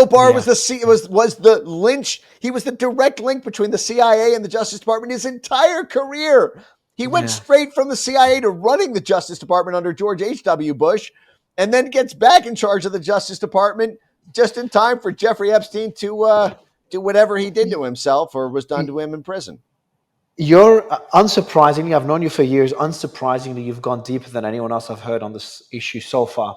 Bill Barr Yeah. was the lynch. He was the direct link between the CIA and the Justice Department his entire career. He went Yeah. straight from the CIA to running the Justice Department under George H.W. Bush, and then gets back in charge of the Justice Department just in time for Jeffrey Epstein to do whatever he did to himself or was done to him in prison. You're unsurprisingly, I've known you for years, unsurprisingly, you've gone deeper than anyone else I've heard on this issue so far.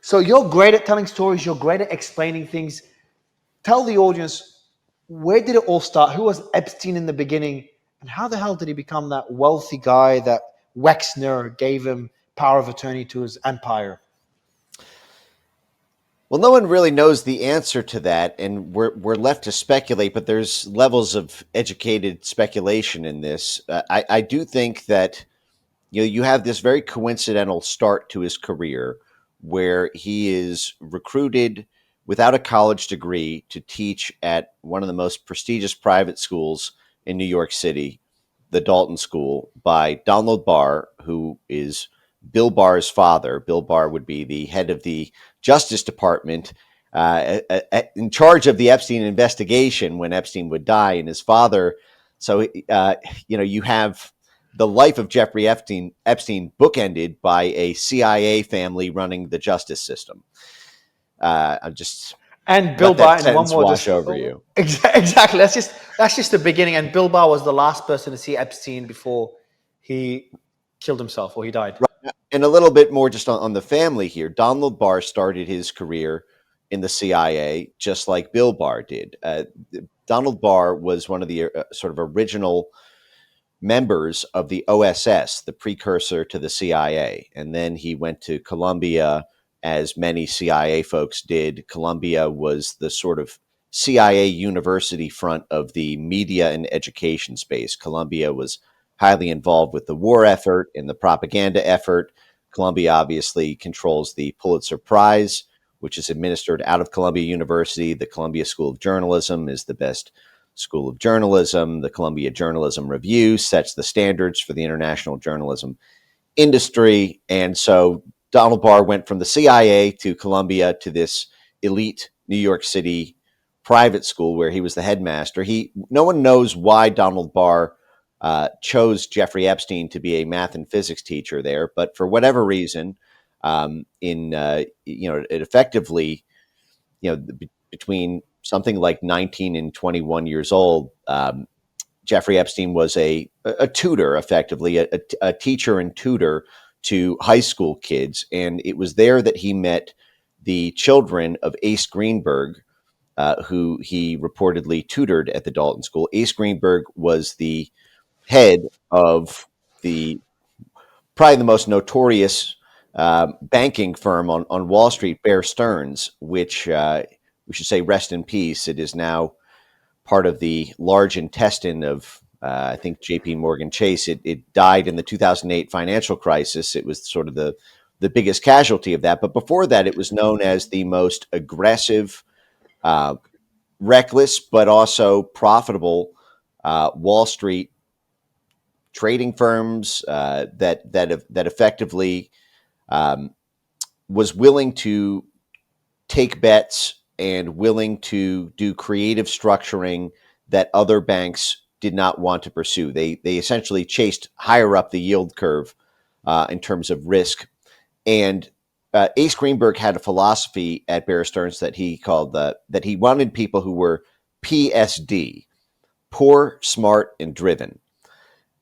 So you're great at telling stories, you're great at explaining things. Tell the audience, where did it all start? Who was Epstein in the beginning? And how the hell did he become that wealthy guy that Wexner gave him power of attorney to his empire? Well, no one really knows the answer to that, and we're left to speculate, but there's levels of educated speculation in this. I do think that you have this very coincidental start to his career where he is recruited without a college degree to teach at one of the most prestigious private schools in New York City, the Dalton School, by Donald Barr, who is Bill Barr's father. Bill Barr would be the head of the Justice Department, in charge of the Epstein investigation when Epstein would die, and his father. So, you have the life of Jeffrey Epstein bookended by a CIA family running the justice system. I'm just and Bill Barr, and one more wash over you. Exactly. That's just the beginning. And Bill Barr was the last person to see Epstein before he killed himself or he died. Right. And a little bit more just on the family here. Donald Barr started his career in the CIA just like Bill Barr did. Donald Barr was one of the sort of original members of the OSS, the precursor to the CIA. And then he went to Columbia, as many CIA folks did. Columbia was the sort of CIA university front of the media and education space. Columbia was highly involved with the war effort and the propaganda effort. Columbia obviously controls the Pulitzer Prize, which is administered out of Columbia University. The Columbia School of Journalism is the best school of journalism. The Columbia Journalism Review sets the standards for the international journalism industry. And so Donald Barr went from the CIA to Columbia to this elite New York City private school where he was the headmaster. No one knows why Donald Barr chose Jeffrey Epstein to be a math and physics teacher there, but for whatever reason, it effectively, between something like 19 and 21 years old, Jeffrey Epstein was a tutor, effectively a teacher and tutor to high school kids, and it was there that he met the children of Ace Greenberg, who he reportedly tutored at the Dalton School. Ace Greenberg was the head of probably the most notorious banking firm on Wall Street, Bear Stearns, which we should say rest in peace. It is now part of the large intestine of, I think, J.P. Morgan Chase. It died in the 2008 financial crisis. It was sort of the biggest casualty of that. But before that, it was known as the most aggressive, reckless, but also profitable Wall Street trading firms that effectively was willing to take bets and willing to do creative structuring that other banks did not want to pursue. They essentially chased higher up the yield curve in terms of risk. And Ace Greenberg had a philosophy at Bear Stearns that he called that he wanted people who were PSD, poor, smart, and driven.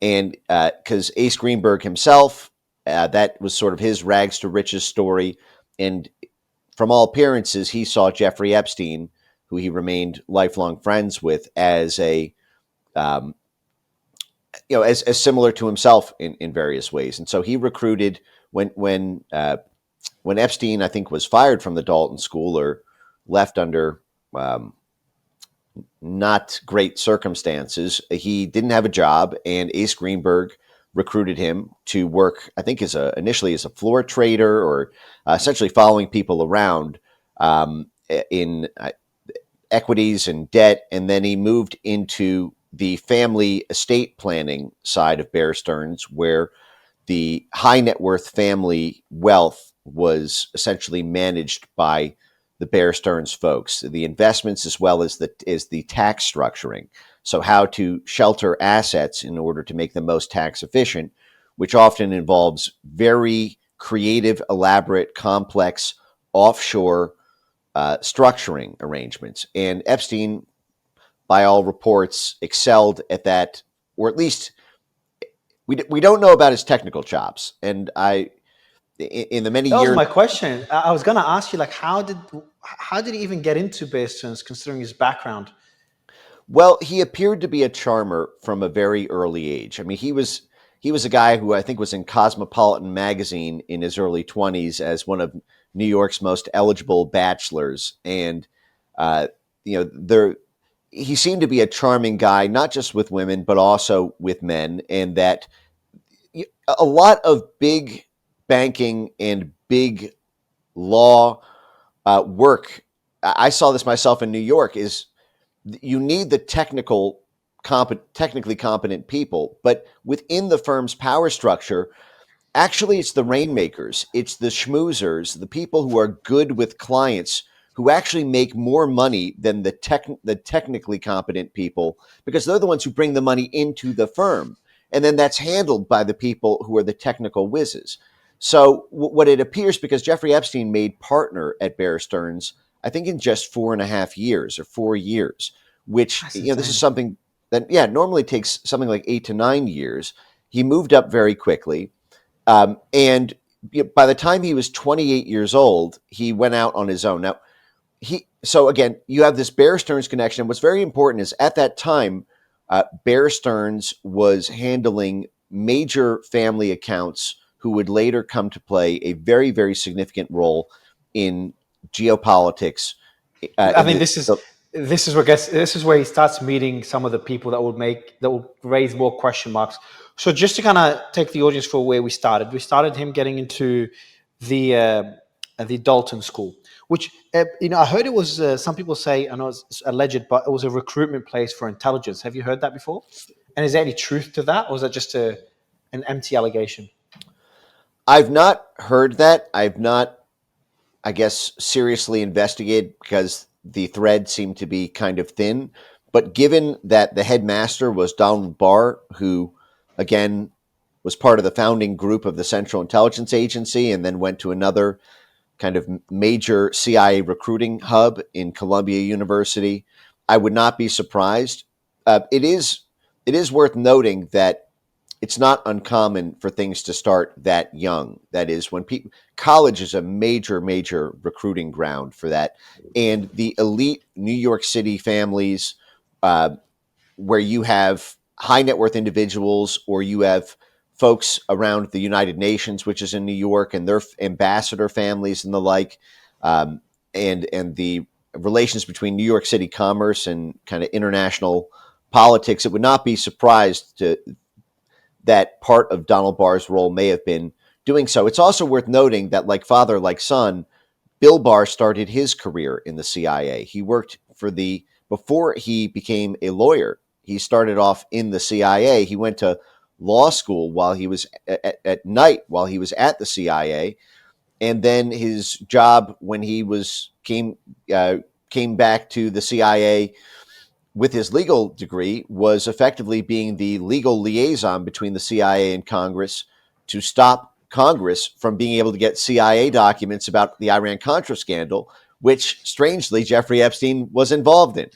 And because Ace Greenberg himself, that was sort of his rags to riches story. And from all appearances, he saw Jeffrey Epstein, who he remained lifelong friends with, as as similar to himself in various ways. And so he recruited when Epstein, I think, was fired from the Dalton School or left under not great circumstances. He didn't have a job, and Ace Greenberg recruited him to work, I think, initially as a floor trader, or essentially following people around in equities and debt. And then he moved into the family estate planning side of Bear Stearns, where the high net worth family wealth was essentially managed by the Bear Stearns folks, the investments as well as the tax structuring. So how to shelter assets in order to make them most tax efficient, which often involves very creative, elaborate, complex offshore structuring arrangements. And Epstein, by all reports, excelled at that, or at least we don't know about his technical chops. And in the many That was years, my question. I was going to ask you, like, how did he even get into Bear Stearns, considering his background? well, he appeared to be a charmer from a very early age. I mean, he was a guy who I think was in Cosmopolitan magazine in his early 20s as one of New York's most eligible bachelors, and uh, there he seemed to be a charming guy, not just with women but also with men, and that a lot of big banking and big law work. I saw this myself in New York. Is you need the technically competent people, but within the firm's power structure, actually, it's the rainmakers, it's the schmoozers, the people who are good with clients, who actually make more money than the technically competent people, because they're the ones who bring the money into the firm, and then that's handled by the people who are the technical whizzes. So what it appears, because Jeffrey Epstein made partner at Bear Stearns, I think in just 4.5 years or 4 years, which That's this is insane. something that normally takes something like 8 to 9 years. He moved up very quickly, and by the time he was 28 years old, he went out on his own. Now, so again, you have this Bear Stearns connection. What's very important is at that time, Bear Stearns was handling major family accounts who would later come to play a very, very significant role in geopolitics. I In think this is where he starts meeting some of the people that will raise more question marks. So just to kind of take the audience for where we started him getting into the Dalton school, which I heard it was some people say, I know it's alleged, but it was a recruitment place for intelligence. Have you heard that before? And is there any truth to that, or is that just an empty allegation? I've not heard that. I've not, I guess, seriously investigated because the thread seemed to be kind of thin. But given that the headmaster was Donald Barr, who, again, was part of the founding group of the Central Intelligence Agency and then went to another kind of major CIA recruiting hub in Columbia University, I would not be surprised. It is worth noting that it's not uncommon for things to start that young. That is, when people college is a major, major recruiting ground for that, and the elite New York City families, uh, where you have high net worth individuals, or you have folks around the United Nations, which is in New York, and their ambassador families and the like, um, and the relations between New York City commerce and kind of international politics. It would not be surprised to that part of Donald Barr's role may have been doing so. It's also worth noting that, like father, like son, Bill Barr started his career in the CIA. He worked before he became a lawyer, he started off in the CIA. He went to law school while he was at night, while he was at the CIA. And then his job when he came back to the CIA with his legal degree was effectively being the legal liaison between the CIA and Congress to stop Congress from being able to get CIA documents about the Iran-Contra scandal, which, strangely, Jeffrey Epstein was involved in.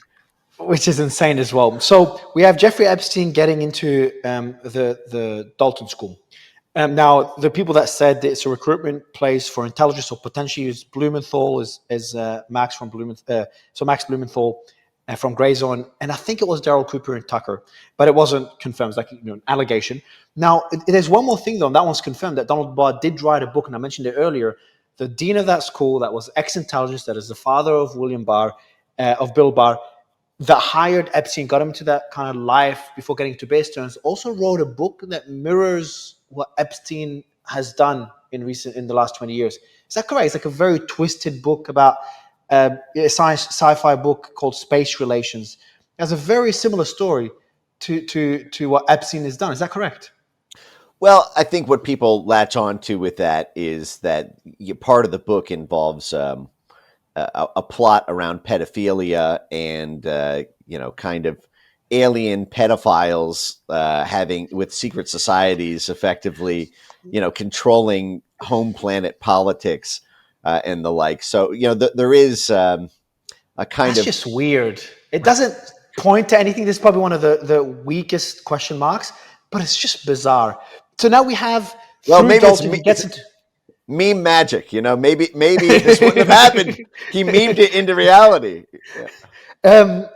Which is insane as well. So we have Jeffrey Epstein getting into the Dalton School. Now, the people that said that it's a recruitment place for intelligence, or potentially use Blumenthal as Max from Blumenthal. So Max Blumenthal from Grayzone, and I think it was Daryl Cooper and Tucker, but it wasn't confirmed. It's like an allegation. Now, there's one more thing though, and that one's confirmed, that Donald Barr did write a book, and I mentioned it earlier. The dean of that school, that was ex-intelligence, that is the father of William Barr, of Bill Barr, that hired Epstein, got him to that kind of life before getting to Bear Stearns, also wrote a book that mirrors what Epstein has done in the last 20 years. Is that correct? It's like a very twisted book about a sci-fi book called Space Relations. It has a very similar story to what Epstein has done. Is that correct? Well, I think what people latch on to with that is that part of the book involves a plot around pedophilia and kind of alien pedophiles having with secret societies effectively controlling home planet politics and the like. So there is a kind That's of just weird. It doesn't point to anything. This is probably one of the weakest question marks, but it's just bizarre. So now we have well, through maybe Dalton, he gets into. meme magic. Maybe this wouldn't have happened. He memed it into reality. Yeah. Um,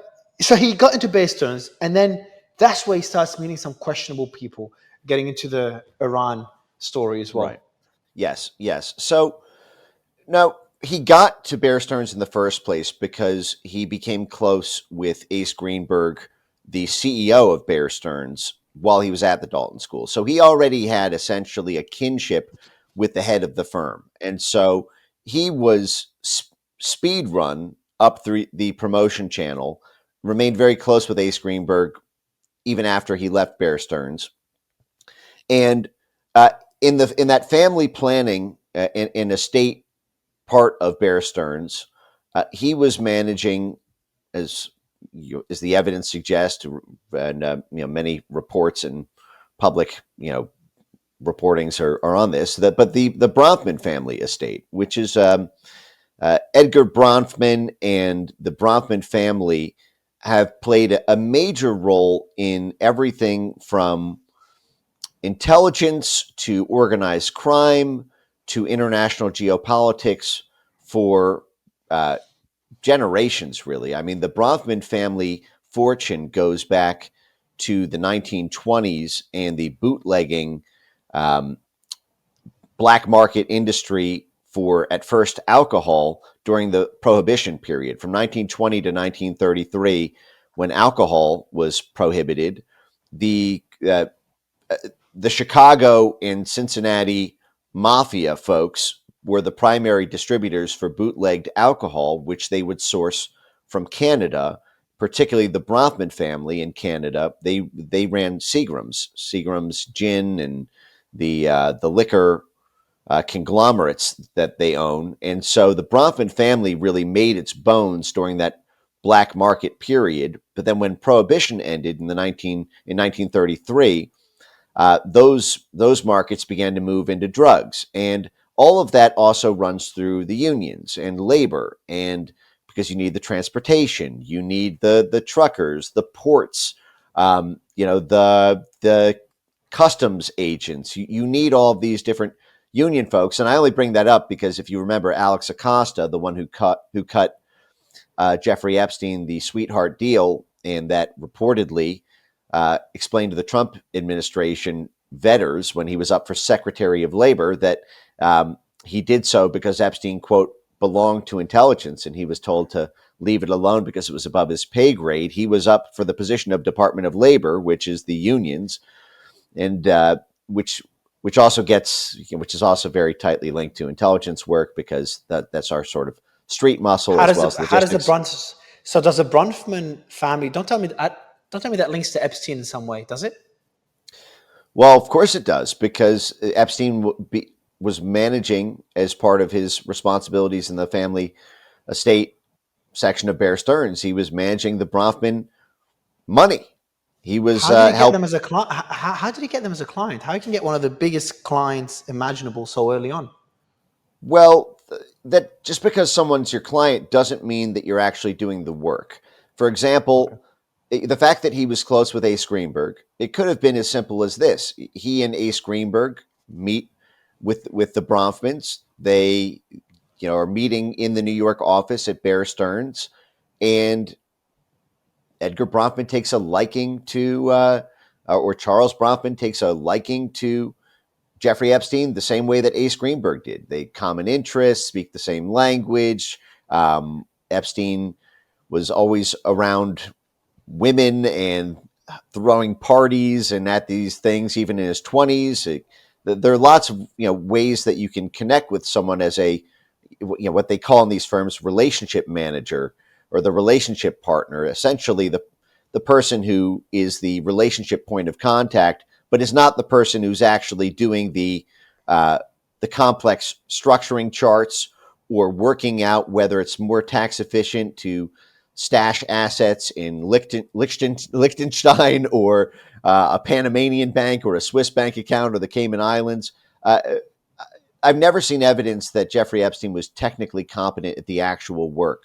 so he got into Bear Stearns, and then that's where he starts meeting some questionable people, getting into the Iran story as Right. well. Yes. Yes. So now, he got to Bear Stearns in the first place because he became close with Ace Greenberg, the CEO of Bear Stearns, while he was at the Dalton School. So he already had essentially a kinship with the head of the firm. And so he was speed run up through the promotion channel, remained very close with Ace Greenberg even after he left Bear Stearns. And in that family planning in estate part of Bear Stearns, he was managing, as as the evidence suggests, and many reports and public reportings are on this. But the Bronfman family estate, which is Edgar Bronfman and the Bronfman family, have played a major role in everything from intelligence to organized crime to international geopolitics for generations, really. I mean, the Bronfman family fortune goes back to the 1920s and the bootlegging um, black market industry for, at first, alcohol during the Prohibition period from 1920 to 1933, when alcohol was prohibited. The the Chicago and Cincinnati mafia folks were the primary distributors for bootlegged alcohol, which they would source from Canada, particularly the Bronfman family in Canada. They ran Seagram's gin, and the liquor conglomerates that they own. And so the Bronfman family really made its bones during that black market period. But then when Prohibition ended in 1933, those markets began to move into drugs, and all of that also runs through the unions and labor, and because you need the transportation, you need the truckers, the ports, the customs agents. You need all of these different union folks, and I only bring that up because if you remember Alex Acosta, the one who cut Jeffrey Epstein the sweetheart deal, and that reportedly explained to the Trump administration vetters when he was up for Secretary of Labor that he did so because Epstein, quote, belonged to intelligence, and he was told to leave it alone because it was above his pay grade. He was up for the position of Department of Labor, which is the unions, and which also which is also very tightly linked to intelligence work, because that's our sort of street muscle as well as How does the logistics. So does the Bronfman family? Don't tell me that links to Epstein in some way, does it? Well, of course it does, because Epstein was managing, as part of his responsibilities in the family estate section of Bear Stearns, he was managing the Bronfman money. He was How did he get them help. as a client? How did he get them as a client? How he can get one of the biggest clients imaginable so early on? Well, that just because someone's your client doesn't mean that you're actually doing the work. For Okay. example, the fact that he was close with Ace Greenberg, it could have been as simple as this. He and Ace Greenberg meet with the Bronfmans. They are meeting in the New York office at Bear Stearns, and Edgar Bronfman takes a liking to, or Charles Bronfman takes a liking to Jeffrey Epstein the same way that Ace Greenberg did. They common interests, speak the same language. Epstein was always around women and throwing parties and at these things, even in his 20s. There are lots of ways that you can connect with someone as a what they call in these firms relationship manager or the relationship partner, essentially the person who is the relationship point of contact, but is not the person who's actually doing the complex structuring charts or working out whether it's more tax efficient to stash assets in Liechtenstein or a Panamanian bank or a Swiss bank account or the Cayman Islands. I've never seen evidence that Jeffrey Epstein was technically competent at the actual work,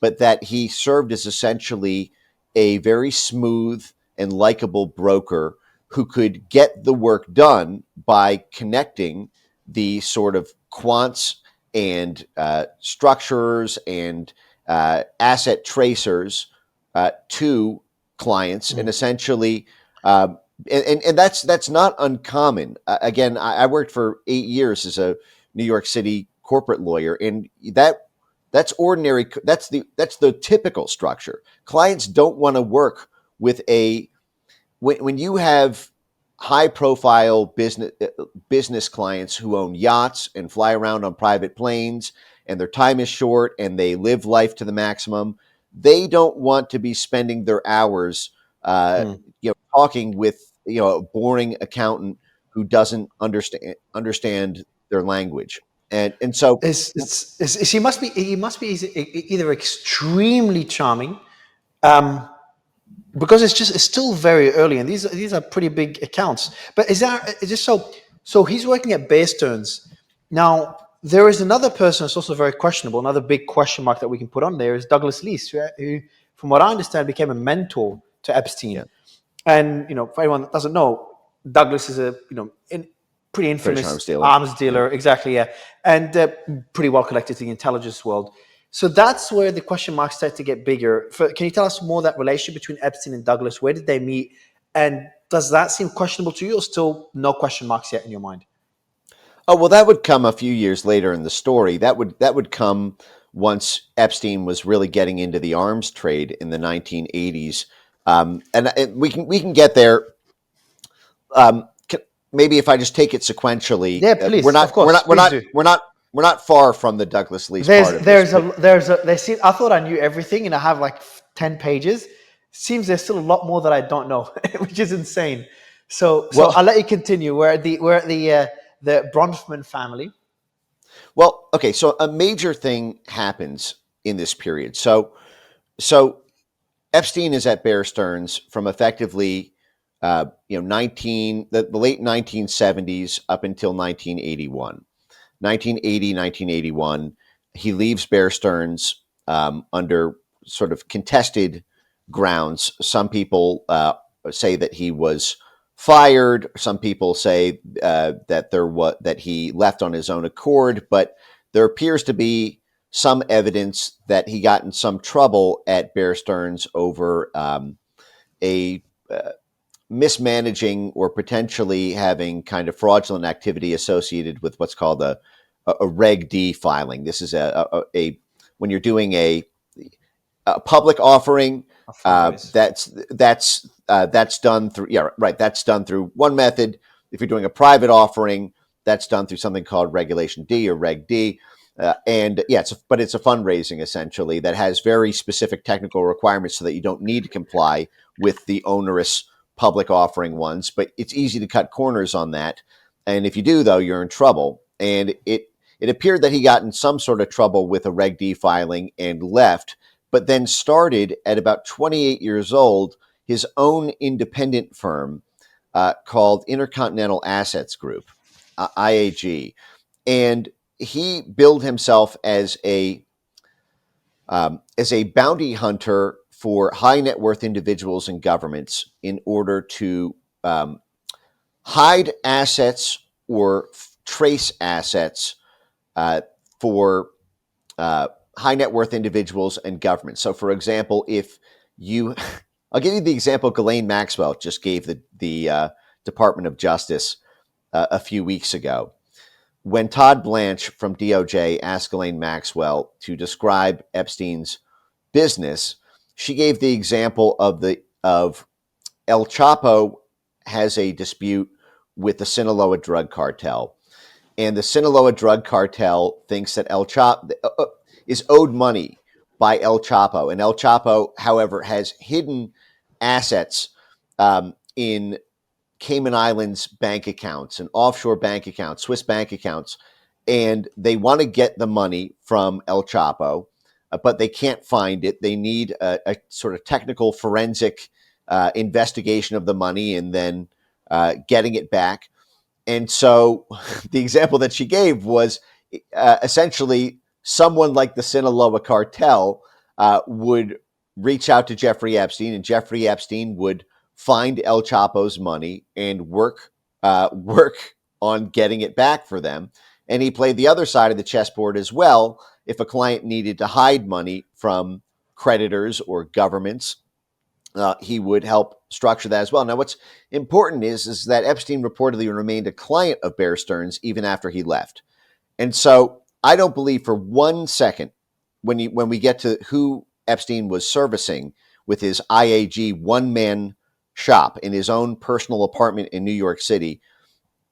but that he served as essentially a very smooth and likable broker who could get the work done by connecting the sort of quants and structurers and asset tracers to clients, and essentially, and that's not uncommon. Again, I worked for 8 years as a New York City corporate lawyer, and that's ordinary. That's the typical structure. Clients don't want to work with when you have high profile business clients who own yachts and fly around on private planes, and their time is short and they live life to the maximum. They don't want to be spending their hours talking with a boring accountant who doesn't understand their language. And so He must be either extremely charming, um, because it's still very early, and these are pretty big accounts. But is just so he's working at Bear Stearns now. There is another person that's also very questionable. Another big question mark that we can put on there is Douglas Lease, who from what I understand, became a mentor to Epstein. yeah, And for anyone that doesn't know, Douglas is a pretty British infamous arms dealer. arms dealer, exactly, yeah, and pretty well connected to the intelligence world. So that's where the question marks start to get bigger. Can you tell us more that relationship between Epstein and Douglas? Where did they meet? And does that seem questionable to you, or still no question marks yet in your mind? Oh, well, that would come a few years later in the story. That would come once Epstein was really getting into the arms trade in the 1980s, and we can get there. Um, Maybe if I just take it sequentially, Yeah, we're please, of not we're course, not we're please not do. we're not we're not far from the Douglas Lease part of this. But There's I thought I knew everything, and I have like 10 pages. Seems there's still a lot more that I don't know, which is insane. So well, I'll let you continue. We're at the Bronfman family. well, okay. So a major thing happens in this period. So Epstein is at Bear Stearns from effectively, the late 1970s up until 1981. 1980, 1981, he leaves Bear Stearns under sort of contested grounds. Some people say that he was fired. Some people say that he left on his own accord. But there appears to be some evidence that he got in some trouble at Bear Stearns over a mismanaging or potentially having kind of fraudulent activity associated with what's called a Reg D filing. This is a when you're doing a public offering. A fundraise. That's done through right. That's done through one method. If you're doing a private offering, that's done through something called Regulation D or Reg D. And yeah, but it's a fundraising essentially that has very specific technical requirements so that you don't need to comply with the onerous public offering ones. But it's easy to cut corners on that. And if you do, though, you're in trouble. And it appeared that he got in some sort of trouble with a Reg D filing and left, but then started at about 28 years old his own independent firm called Intercontinental Assets Group, IAG. And he billed himself as a bounty hunter for high net worth individuals and governments in order to hide assets or trace assets for high net worth individuals and governments. So, for example, if you, I'll give you the example Ghislaine Maxwell just gave the Department of Justice a few weeks ago. When Todd Blanche from DOJ asked Ghislaine Maxwell to describe Epstein's business, she gave the example of El Chapo has a dispute with the Sinaloa drug cartel, and the Sinaloa drug cartel thinks that El Chapo is owed money by El Chapo, and El Chapo, however, has hidden assets in Cayman Islands bank accounts and offshore bank accounts, Swiss bank accounts, and they want to get the money from El Chapo, but they can't find it. They need a sort of technical forensic investigation of the money and then getting it back. And so the example that she gave was essentially someone like the Sinaloa cartel would reach out to Jeffrey Epstein, and Jeffrey Epstein would find El Chapo's money and work on getting it back for them. And he played the other side of the chessboard as well. If a client needed to hide money from creditors or governments, he would help structure that as well. Now, what's important is that Epstein reportedly remained a client of Bear Stearns even after he left. And so I don't believe for 1 second when we get to who Epstein was servicing with his IAG one-man shop in his own personal apartment in New York City.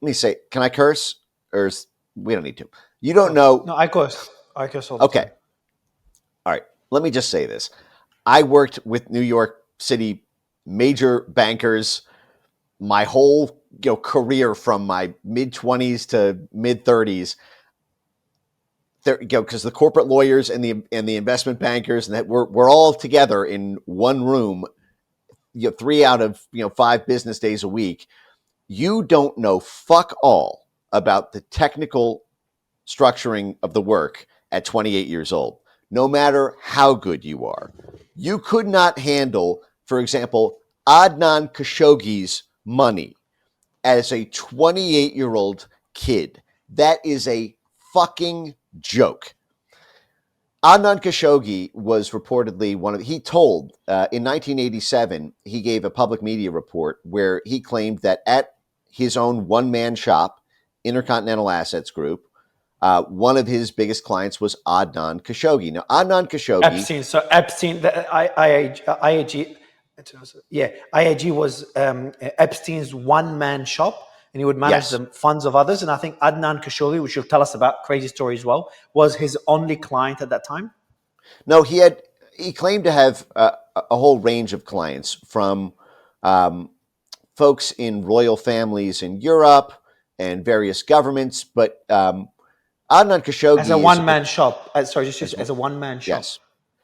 Let me say, can I curse? We don't need to. You don't know. No, I curse all the Okay. time. All right. Let me just say this. I worked with New York City major bankers my whole career from my mid-20s to mid-30s. Because the corporate lawyers and the investment bankers and that we're all together in one room, 3 out of 5 business days a week. You don't know fuck all about the technical structuring of the work at 28 years old, no matter how good you are. You could not handle, for example, Adnan Khashoggi's money as a 28-year-old kid. That is a fucking joke. Adnan Khashoggi was reportedly he told in 1987, he gave a public media report where he claimed that at his own one-man shop, Intercontinental Assets Group, one of his biggest clients was Adnan Khashoggi. Now, Adnan Khashoggi... Epstein. So Epstein, the IAG, yeah, IAG was Epstein's one-man shop, and he would manage Yes. the funds of others. And I think Adnan Khashoggi, which you'll tell us about, crazy story as well, was his only client at that time. No, he claimed to have a whole range of clients from folks in royal families in Europe and various governments, but Adnan Khashoggi As a one-man shop. Sorry, just as a one-man shop. Yes,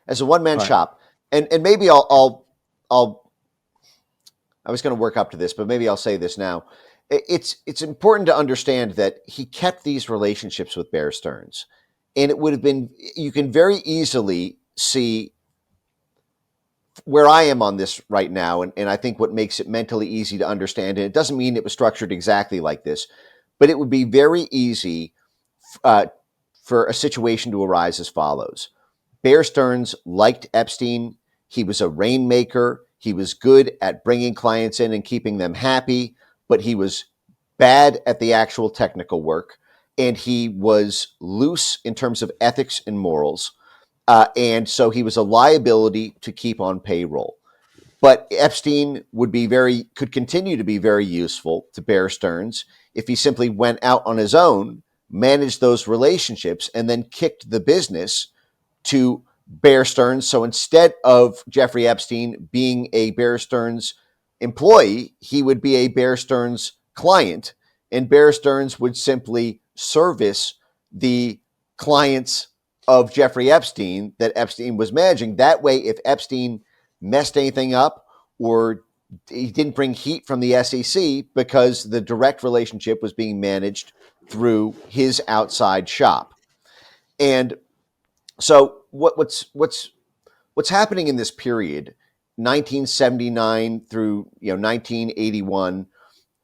as a one-man Right. shop, and maybe I'll I was going to work up to this, but maybe I'll say this now. It's important to understand that he kept these relationships with Bear Stearns, and it would have been, you can very easily see where I am on this right now, and I think what makes it mentally easy to understand, and it doesn't mean it was structured exactly like this, but it would be very easy for a situation to arise as follows. Bear Stearns liked Epstein. He was a rainmaker. He was good at bringing clients in and keeping them happy, but he was bad at the actual technical work, and he was loose in terms of ethics and morals. And so he was a liability to keep on payroll. But Epstein could continue to be very useful to Bear Stearns if he simply went out on his own, managed those relationships, and then kicked the business to Bear Stearns. So instead of Jeffrey Epstein being a Bear Stearns employee, he would be a Bear Stearns client, and Bear Stearns would simply service the clients of Jeffrey Epstein that Epstein was managing. That way, if Epstein messed anything up or he didn't bring heat from the SEC, because the direct relationship was being managed through his outside shop. And so what's happening in this period, 1979 through 1981,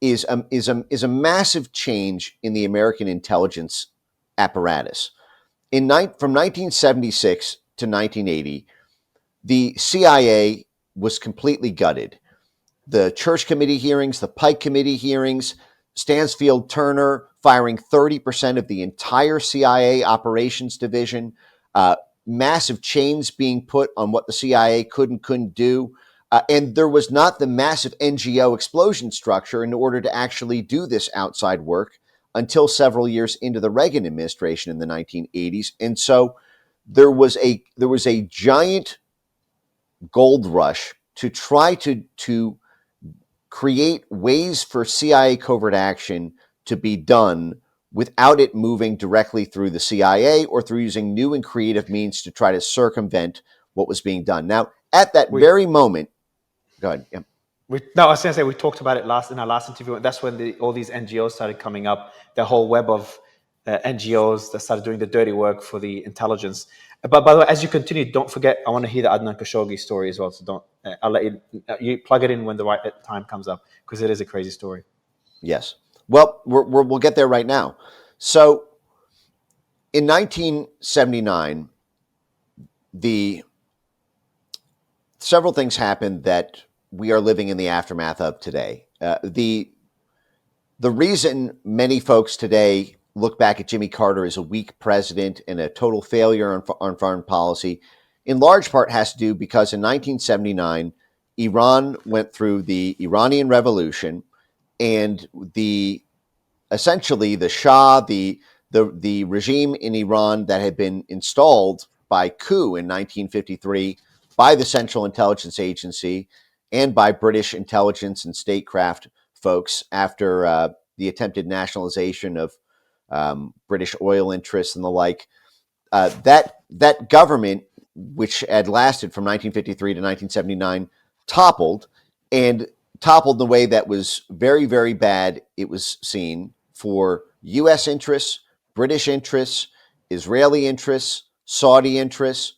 is a massive change in the American intelligence apparatus. From 1976 to 1980, the CIA was completely gutted. The Church Committee hearings, the Pike Committee hearings, Stansfield Turner firing 30% of the entire CIA operations division, massive chains being put on what the CIA could and couldn't do. And there was not the massive NGO explosion structure in order to actually do this outside work until several years into the Reagan administration in the 1980s. And so there was a giant gold rush to try to create ways for CIA covert action to be done without it moving directly through the CIA or through using new and creative means to try to circumvent what was being done. Now, at that very moment, go ahead. Yeah. No, I was going to say we talked about it in our last interview. That's when all these NGOs started coming up. The whole web of NGOs that started doing the dirty work for the intelligence. But by the way, as you continue, don't forget. I want to hear the Adnan Khashoggi story as well. So don't. I'll let you plug it in when the right time comes up because it is a crazy story. Yes. Well, we'll get there right now. So, in 1979, several things happened that we are living in the aftermath of today. The reason many folks today look back at Jimmy Carter as a weak president and a total failure on foreign policy, in large part has to do because in 1979, Iran went through the Iranian Revolution, and essentially the Shah, the regime in Iran that had been installed by coup in 1953 by the Central Intelligence Agency and by British intelligence and statecraft folks after the attempted nationalization of British oil interests and the like. That government, which had lasted from 1953 to 1979, toppled in a way that was very, very bad. It was seen for U.S. interests, British interests, Israeli interests, Saudi interests,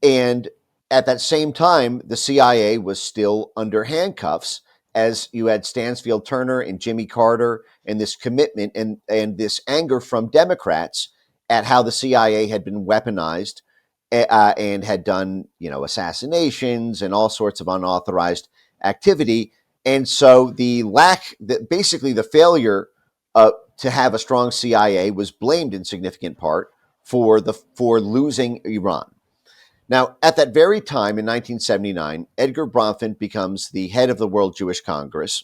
and at that same time, the CIA was still under handcuffs as you had Stansfield Turner and Jimmy Carter and this commitment and this anger from Democrats at how the CIA had been weaponized and had done, assassinations and all sorts of unauthorized activity. And so basically the failure to have a strong CIA was blamed in significant part for losing Iran. Now, at that very time in 1979, Edgar Bronfman becomes the head of the World Jewish Congress.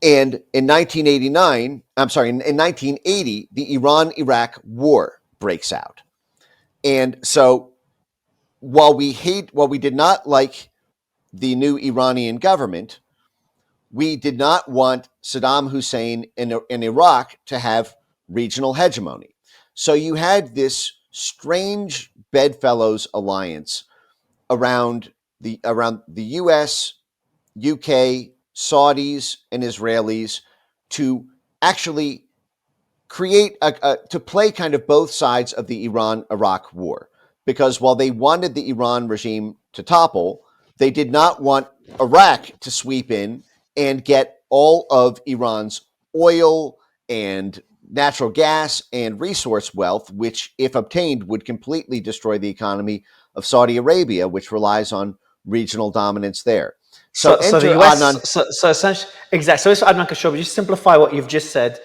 And in 1980, the Iran-Iraq War breaks out. And so while we did not like the new Iranian government, we did not want Saddam Hussein in Iraq to have regional hegemony. So you had this strange bedfellows alliance around the U.S., UK, Saudis, and Israelis to actually create to play kind of both sides of the Iran-Iraq war. Because while they wanted the Iran regime to topple, they did not want Iraq to sweep in and get all of Iran's oil and natural gas and resource wealth, which, if obtained, would completely destroy the economy of Saudi Arabia, which relies on regional dominance there. So the US, so essentially, exactly. So Adnan Khashoggi, just simplify what you've just said.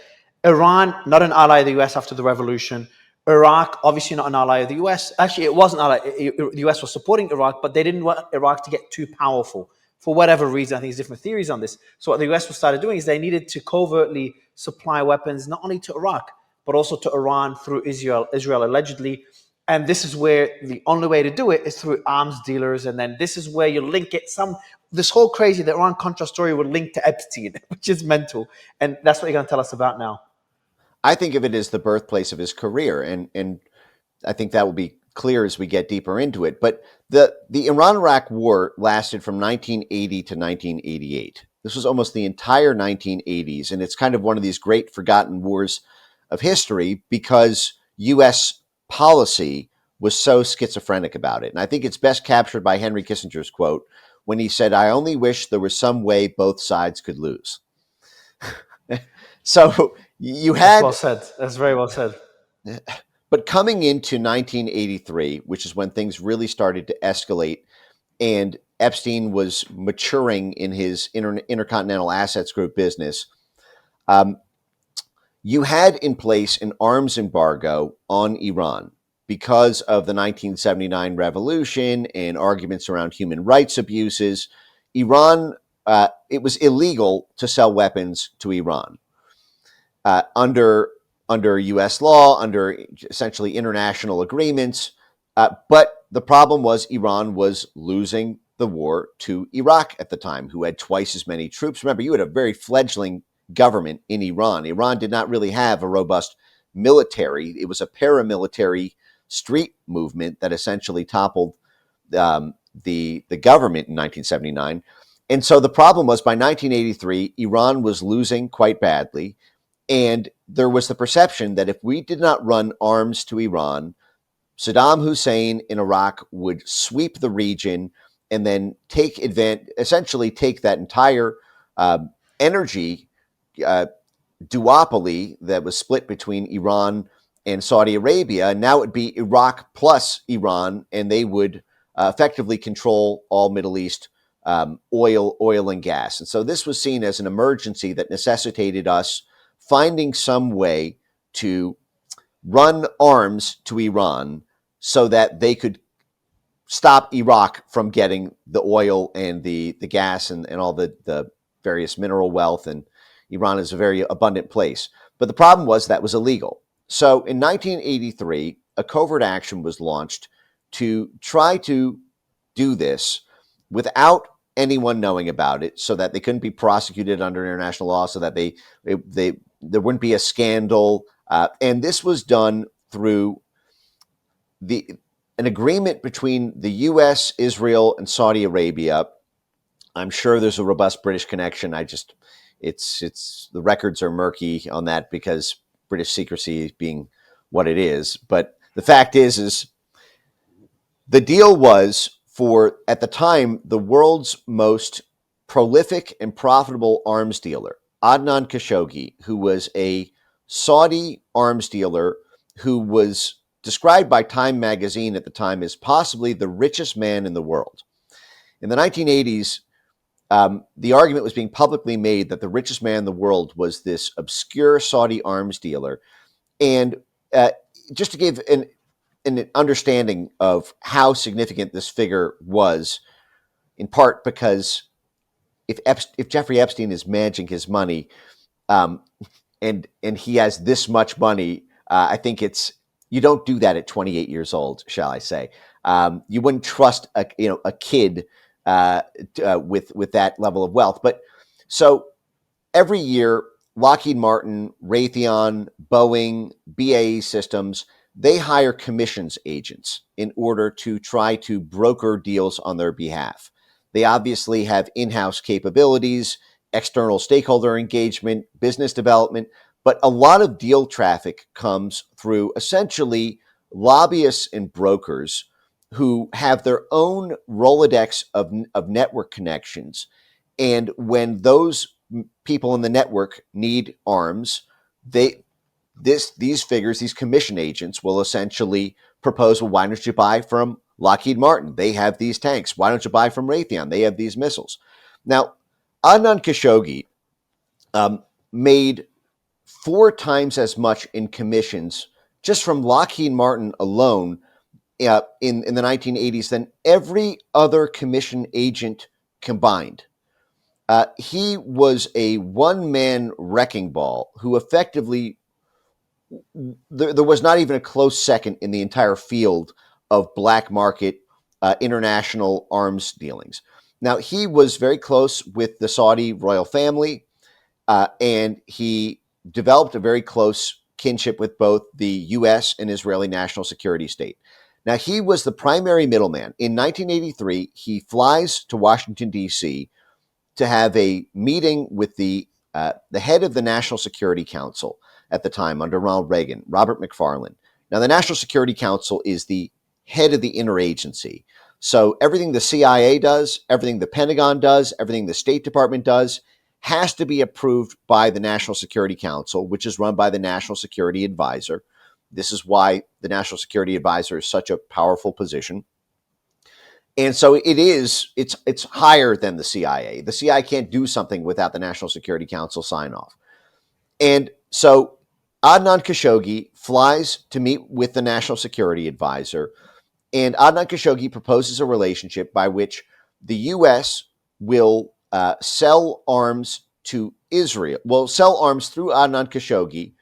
Iran, not an ally of the US after the revolution. Iraq, obviously not an ally of the US. Actually, it wasn't ally. The US was supporting Iraq, but they didn't want Iraq to get too powerful for whatever reason. I think there's different theories on this. So what the US started doing is they needed to covertly supply weapons not only to Iraq but also to Iran through Israel allegedly. And this is where the only way to do it is through arms dealers. And then this is where you link it. This whole crazy, the Iran-Contra story would link to Epstein, which is mental. And that's what you're going to tell us about now. I think of it as the birthplace of his career. And I think that will be clear as we get deeper into it. But the Iran-Iraq war lasted from 1980 to 1988. This was almost the entire 1980s. And it's kind of one of these great forgotten wars of history because U.S. policy was so schizophrenic about it. And I think it's best captured by Henry Kissinger's quote when he said, "I only wish there was some way both sides could lose." So you had... That's well said. That's very well said. But coming into 1983, which is when things really started to escalate and Epstein was maturing in his Intercontinental Assets Group business, you had in place an arms embargo on Iran. because of the 1979 revolution and arguments around human rights abuses, Iran, it was illegal to sell weapons to Iran under U.S. law, under essentially international agreements. But the problem was Iran was losing the war to Iraq at the time, who had twice as many troops. Remember, you had a very fledgling government in Iran. Iran did not really have a robust military. It was a paramilitary street movement that essentially toppled the government in 1979. And so the problem was by 1983, Iran was losing quite badly. And there was the perception that if we did not run arms to Iran, Saddam Hussein in Iraq would sweep the region and then essentially take that entire energy duopoly that was split between Iran and Saudi Arabia. And now it would be Iraq plus Iran, and they would effectively control all Middle East oil and gas. And so this was seen as an emergency that necessitated us finding some way to run arms to Iran so that they could stop Iraq from getting the oil and the gas and all the various mineral wealth. And Iran is a very abundant place. But the problem was that was illegal. So in 1983, a covert action was launched to try to do this without anyone knowing about it, so that they couldn't be prosecuted under international law, so that there wouldn't be a scandal. And this was done through an agreement between the U.S., Israel, and Saudi Arabia. I'm sure there's a robust British connection. It's the records are murky on that because British secrecy being what it is. But the fact is the deal was for, at the time, the world's most prolific and profitable arms dealer, Adnan Khashoggi, who was a Saudi arms dealer who was described by Time magazine at the time as possibly the richest man in the world. In the 1980s, the argument was being publicly made that the richest man in the world was this obscure Saudi arms dealer. And just to give an understanding of how significant this figure was, in part because if Jeffrey Epstein is managing his money, and he has this much money, I think you don't do that at 28 years old, shall I say? You wouldn't trust a kid with that level of wealth. But so every year, Lockheed Martin, Raytheon, Boeing, BAE Systems, they hire commissions agents in order to try to broker deals on their behalf. They obviously have in-house capabilities, external stakeholder engagement, business development, but a lot of deal traffic comes through essentially lobbyists and brokers who have their own Rolodex of network connections. And when those people in the network need arms, these figures, these commission agents, will essentially propose, well, why don't you buy from Lockheed Martin? They have these tanks. Why don't you buy from Raytheon? They have these missiles. Now, Adnan Khashoggi made 4 times as much in commissions just from Lockheed Martin alone in the 1980s than every other commission agent combined. He was a one-man wrecking ball who effectively, there was not even a close second in the entire field of black market international arms dealings. Now, he was very close with the Saudi royal family, and he developed a very close kinship with both the U.S. and Israeli national security state. Now, he was the primary middleman. In 1983, he flies to Washington, D.C. to have a meeting with the head of the National Security Council at the time under Ronald Reagan, Robert McFarlane. Now, the National Security Council is the head of the interagency. So everything the CIA does, everything the Pentagon does, everything the State Department does has to be approved by the National Security Council, which is run by the National Security Advisor. This is why the National Security Advisor is such a powerful position. And so it's higher than the CIA. The CIA can't do something without the National Security Council sign off. And so Adnan Khashoggi flies to meet with the National Security Advisor, and Adnan Khashoggi proposes a relationship by which the U.S. will sell arms to Israel. Will sell arms through Adnan Khashoggi,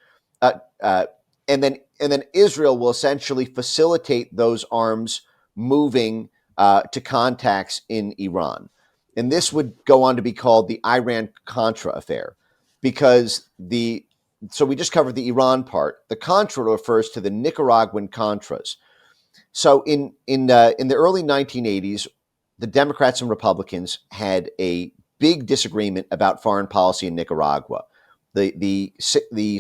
uh, uh, and then Israel will essentially facilitate those arms moving to contacts in Iran. And this would go on to be called the Iran-Contra affair, because so we just covered the Iran part. The Contra refers to the Nicaraguan Contras. So in the early 1980s, the Democrats and Republicans had a big disagreement about foreign policy in Nicaragua. The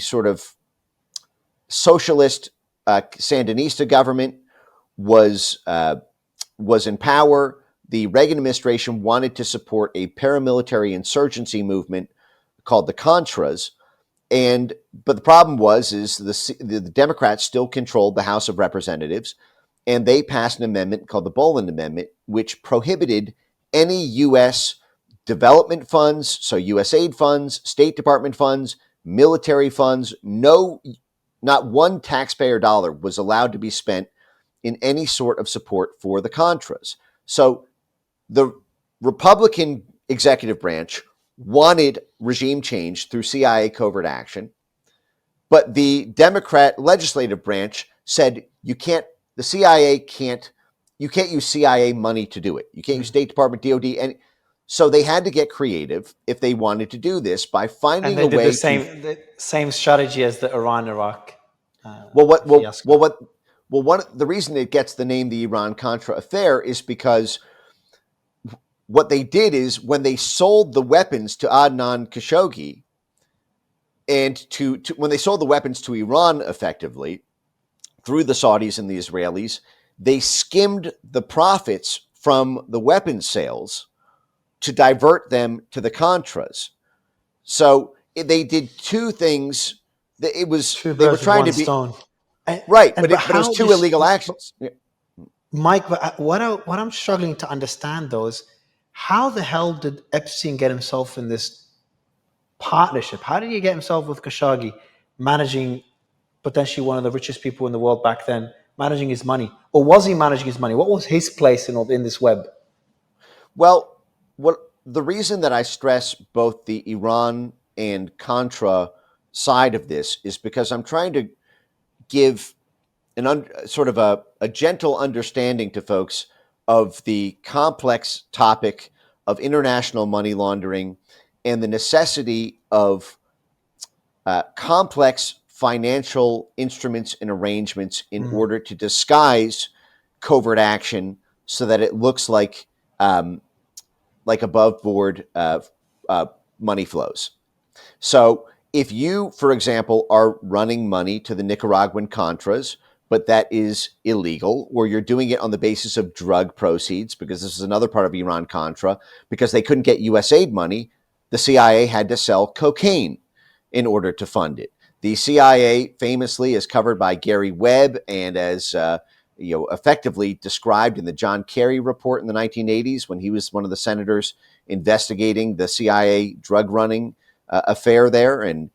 sort of socialist Sandinista government was in power. The Reagan administration wanted to support a paramilitary insurgency movement called the Contras, but the problem is the Democrats still controlled the House of Representatives, and they passed an amendment called the Boland Amendment, which prohibited any U.S. development funds, so USAID funds, State Department funds, military funds. Not one taxpayer dollar was allowed to be spent in any sort of support for the Contras. So the Republican executive branch wanted regime change through CIA covert action, but the Democrat legislative branch said you can't use CIA money to do it. You can't use State Department, DOD, and so they had to get creative if they wanted to do this by finding And they a did way the same strategy as the Iran-Iraq well, fiasco. the reason it gets the name the Iran-Contra affair is because what they did is when they sold the weapons to Adnan Khashoggi and when they sold the weapons to Iran effectively through the Saudis and the Israelis, they skimmed the profits from the weapons sales to divert them to the Contras. So they did two things. They were Two birds with trying one to be stone. right, And but it was how two illegal but actions. Yeah. Mike, what I'm struggling to understand though is how the hell did Epstein get himself in this partnership? How did he get himself with Khashoggi, managing potentially one of the richest people in the world back then, managing his money? Or was he managing his money? What was his place in this web? Well, the reason that I stress both the Iran and Contra side of this is because I'm trying to give sort of a gentle understanding to folks of the complex topic of international money laundering and the necessity of complex financial instruments and arrangements in order to disguise covert action so that it looks like above board money flows. So if you, for example, are running money to the Nicaraguan Contras, but that is illegal, or you're doing it on the basis of drug proceeds, because this is another part of Iran-Contra, because they couldn't get USAID money, the CIA had to sell cocaine in order to fund it. The CIA famously is covered by Gary Webb and as effectively described in the John Kerry report in the 1980s when he was one of the senators investigating the CIA drug running affair there. And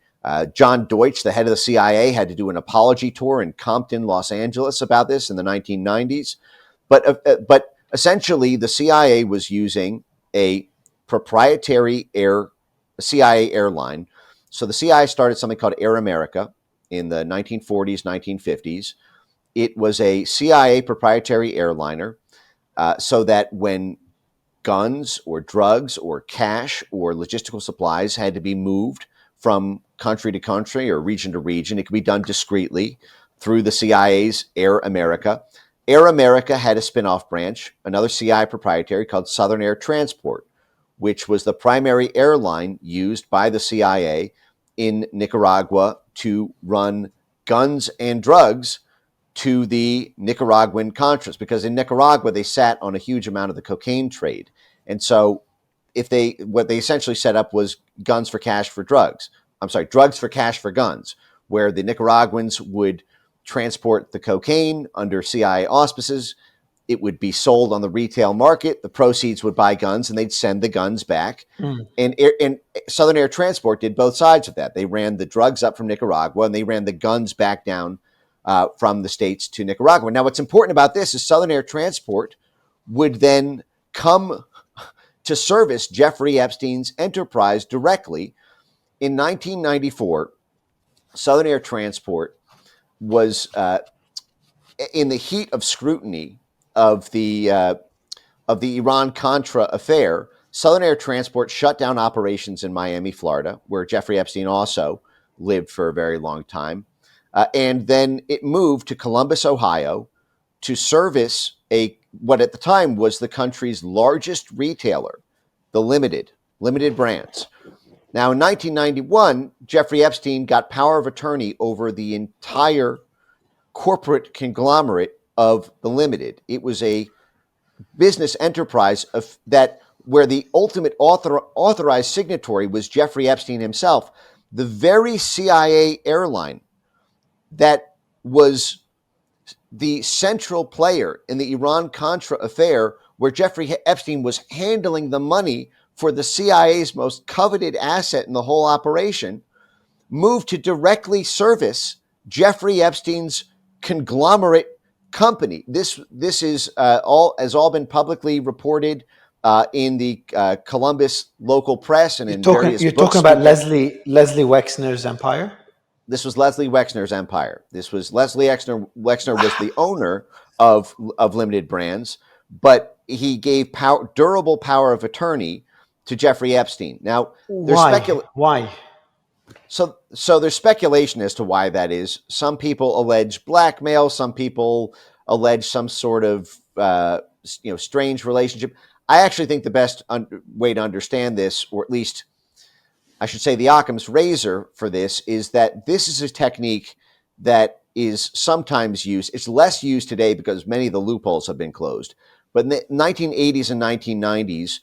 John Deutsch, the head of the CIA, had to do an apology tour in Compton, Los Angeles about this in the 1990s. But essentially, the CIA was using a proprietary CIA airline. So the CIA started something called Air America in the 1940s, 1950s. It was a CIA proprietary airliner, so that when guns or drugs or cash or logistical supplies had to be moved from country to country or region to region, it could be done discreetly through the CIA's Air America. Air America had a spin-off branch, another CIA proprietary called Southern Air Transport, which was the primary airline used by the CIA in Nicaragua to run guns and drugs to the Nicaraguan Contras, because in Nicaragua they sat on a huge amount of the cocaine trade. And so what they essentially set up was guns for cash for drugs. I'm sorry, drugs for cash for guns, where the Nicaraguans would transport the cocaine under CIA auspices. It would be sold on the retail market. The proceeds would buy guns, and they'd send the guns back. And Southern Air Transport did both sides of that. They ran the drugs up from Nicaragua, and they ran the guns back down from the States to Nicaragua. Now, what's important about this is Southern Air Transport would then come to service Jeffrey Epstein's enterprise directly. In 1994, Southern Air Transport was in the heat of scrutiny of the Iran-Contra affair. Southern Air Transport shut down operations in Miami, Florida, where Jeffrey Epstein also lived for a very long time. And then it moved to Columbus, Ohio, to service what at the time was the country's largest retailer, the Limited Brands. Now, in 1991, Jeffrey Epstein got power of attorney over the entire corporate conglomerate of the Limited. It was a business enterprise where the ultimate authorized signatory was Jeffrey Epstein himself, the very CIA airline that was the central player in the Iran-Contra affair, where Jeffrey Epstein was handling the money for the CIA's most coveted asset in the whole operation, moved to directly service Jeffrey Epstein's conglomerate company. This has all been publicly reported in the Columbus local press and in various You're books. talking about Leslie Wexner's empire? This was Leslie Wexner's empire. This was Leslie Wexner. Wexner was the owner of Limited Brands, but he gave durable power of attorney to Jeffrey Epstein. Now, Why? So there's speculation as to why that is. Some people allege blackmail. Some people allege some sort of strange relationship. I actually think the best way to understand this, or at least I should say the Occam's razor for this, is that this is a technique that is sometimes used. It's less used today because many of the loopholes have been closed. But in the 1980s and 1990s,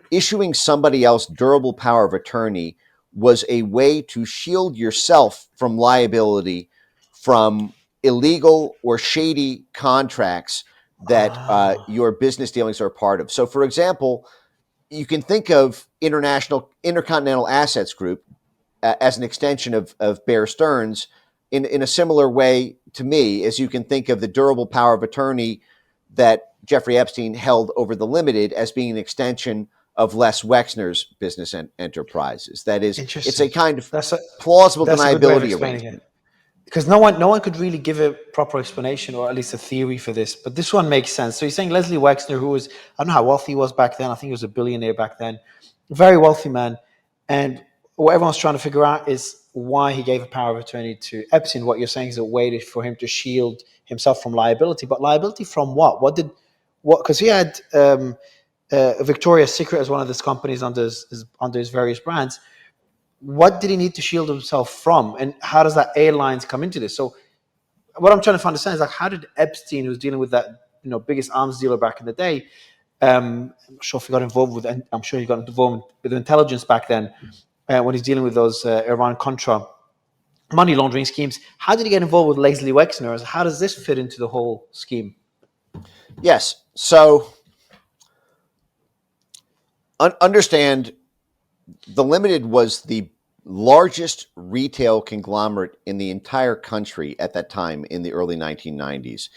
issuing somebody else durable power of attorney was a way to shield yourself from liability from illegal or shady contracts that your business dealings are a part of. So, for example, you can think of Intercontinental Assets Group as an extension of Bear Stearns in a similar way to me, as you can think of the durable power of attorney that Jeffrey Epstein held over the Limited as being an extension of Les Wexner's business enterprises. That is, it's a kind of plausible deniability arrangement. Because no one could really give a proper explanation, or at least a theory for this. But this one makes sense. So you're saying Leslie Wexner, who was, I don't know how wealthy he was back then. I think he was a billionaire back then. A very wealthy man. And what everyone's trying to figure out is why he gave a power of attorney to Epstein. What you're saying is a way for him to shield himself from liability. But liability from what? Because he had Victoria's Secret as one of his companies under his various brands. What did he need to shield himself from, and how does that airlines come into this? So, what I'm trying to understand is, like, how did Epstein, who's dealing with that biggest arms dealer back in the day, I'm not sure if he got involved with, and I'm sure he got involved with intelligence back then when he's dealing with those Iran-Contra money laundering schemes. How did he get involved with Leslie Wexner? How does this fit into the whole scheme? Yes. So, understand. The Limited was the largest retail conglomerate in the entire country at that time in the early 1990s.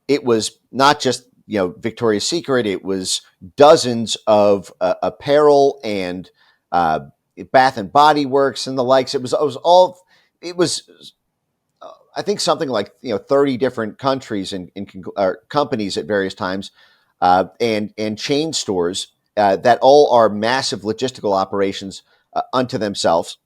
It was not just Victoria's Secret. It was dozens of apparel and Bath and Body Works and the likes. It was I think something like 30 different countries and companies at various times, and chain stores. That all are massive logistical operations unto themselves.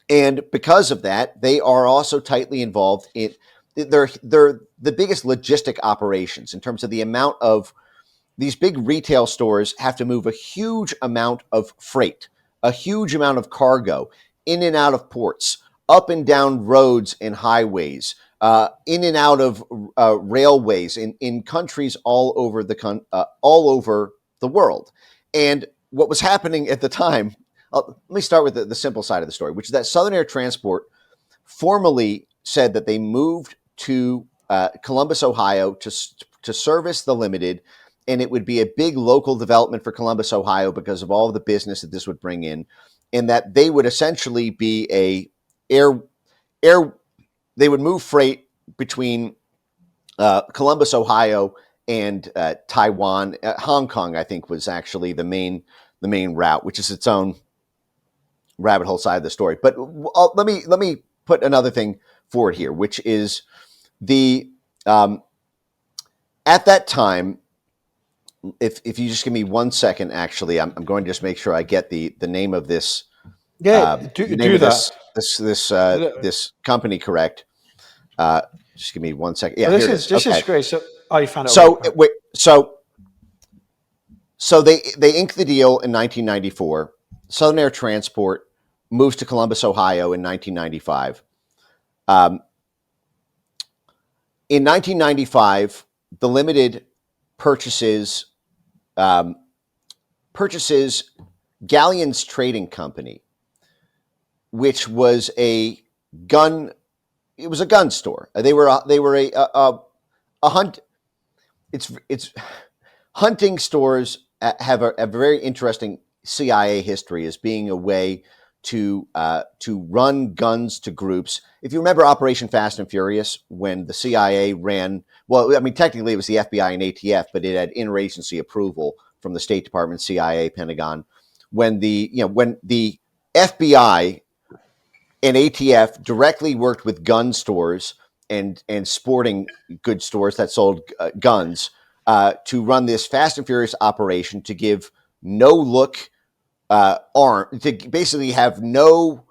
And because of that, they are also tightly involved in, they're the biggest logistic operations in terms of the amount of, these big retail stores have to move a huge amount of freight, a huge amount of cargo in and out of ports, up and down roads and highways, in and out of railways in countries all over the world. And what was happening at the time, let me start with the simple side of the story, which is that Southern Air Transport formally said that they moved to Columbus, Ohio to to service the limited, and it would be a big local development for Columbus, Ohio, because of all of the business that this would bring in, and that they would essentially be a air. They would move freight between Columbus, Ohio, and Taiwan. Hong Kong, I think, was actually the main route, which is its own rabbit hole side of the story. But let me put another thing forward here, which is the at that time. If you just give me 1 second, actually, I'm going to just make sure I get the name of this. Do that. This company correct. Just give me 1 second. Yeah, this here is it is. this is great. So, you found it. So they inked the deal in 1994. Southern Air Transport moves to Columbus, Ohio in 1995. In 1995, the Limited purchases Galleon's Trading Company, which was a gun. It was a gun store. They were a hunt. It's hunting stores have a very interesting CIA history as being a way to run guns to groups. If you remember Operation Fast and Furious, when the CIA ran, well, I mean, technically it was the FBI and ATF, but it had interagency approval from the State Department, CIA, Pentagon. When the FBI and ATF directly worked with gun stores and sporting goods stores that sold guns to run this Fast and Furious operation to give no look arm, to basically have no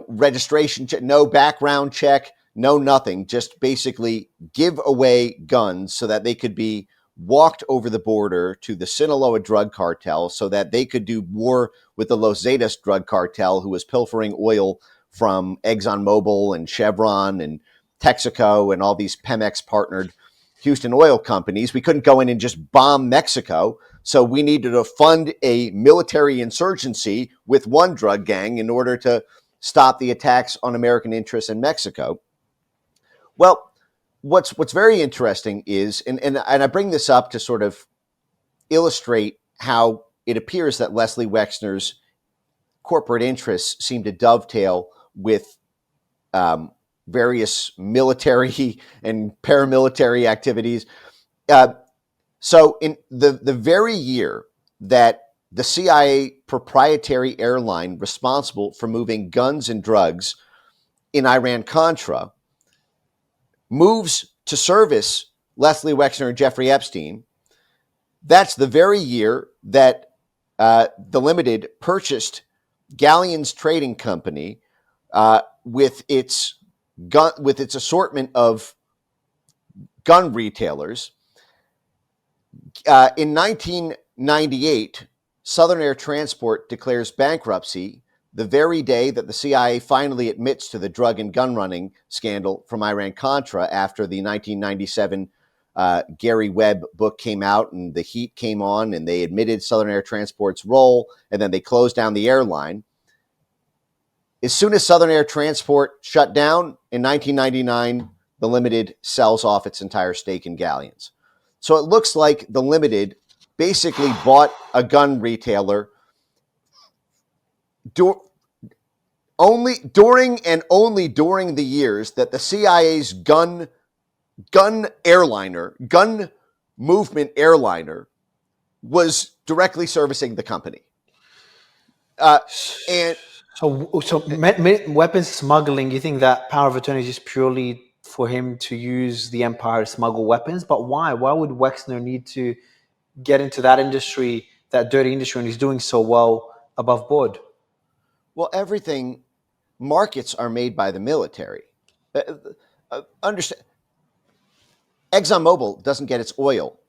registration check, no background check, no nothing, just basically give away guns so that they could be walked over the border to the Sinaloa drug cartel so that they could do war with the Los Zetas drug cartel, who was pilfering oil from ExxonMobil and Chevron and Texaco and all these Pemex partnered Houston oil companies. We couldn't go in and just bomb Mexico, so we needed to fund a military insurgency with one drug gang in order to stop the attacks on American interests in Mexico. Well, what's very interesting is, and I bring this up to sort of illustrate how it appears that Leslie Wexner's corporate interests seem to dovetail with various military and paramilitary activities. So in the very year that the CIA proprietary airline responsible for moving guns and drugs in Iran-Contra moves to service Leslie Wexner and Jeffrey Epstein, that's the very year that the Limited purchased Galleon's Trading Company with its assortment of gun retailers. In 1998, Southern Air Transport declares bankruptcy the very day that the CIA finally admits to the drug and gun running scandal from Iran-Contra after the 1997 Gary Webb book came out and the heat came on and they admitted Southern Air Transport's role, and then they closed down the airline. As soon as Southern Air Transport shut down in 1999, the Limited sells off its entire stake in Galleon's. So it looks like the Limited basically bought a gun retailer only during the years that the CIA's gun movement airliner was directly servicing the company. And so weapons smuggling, you think that power of attorney is just purely for him to use the empire to smuggle weapons? But why? Why would Wexner need to get into that industry, that dirty industry, and he's doing so well above board? Well, markets are made by the military. Understand, ExxonMobil doesn't get its oil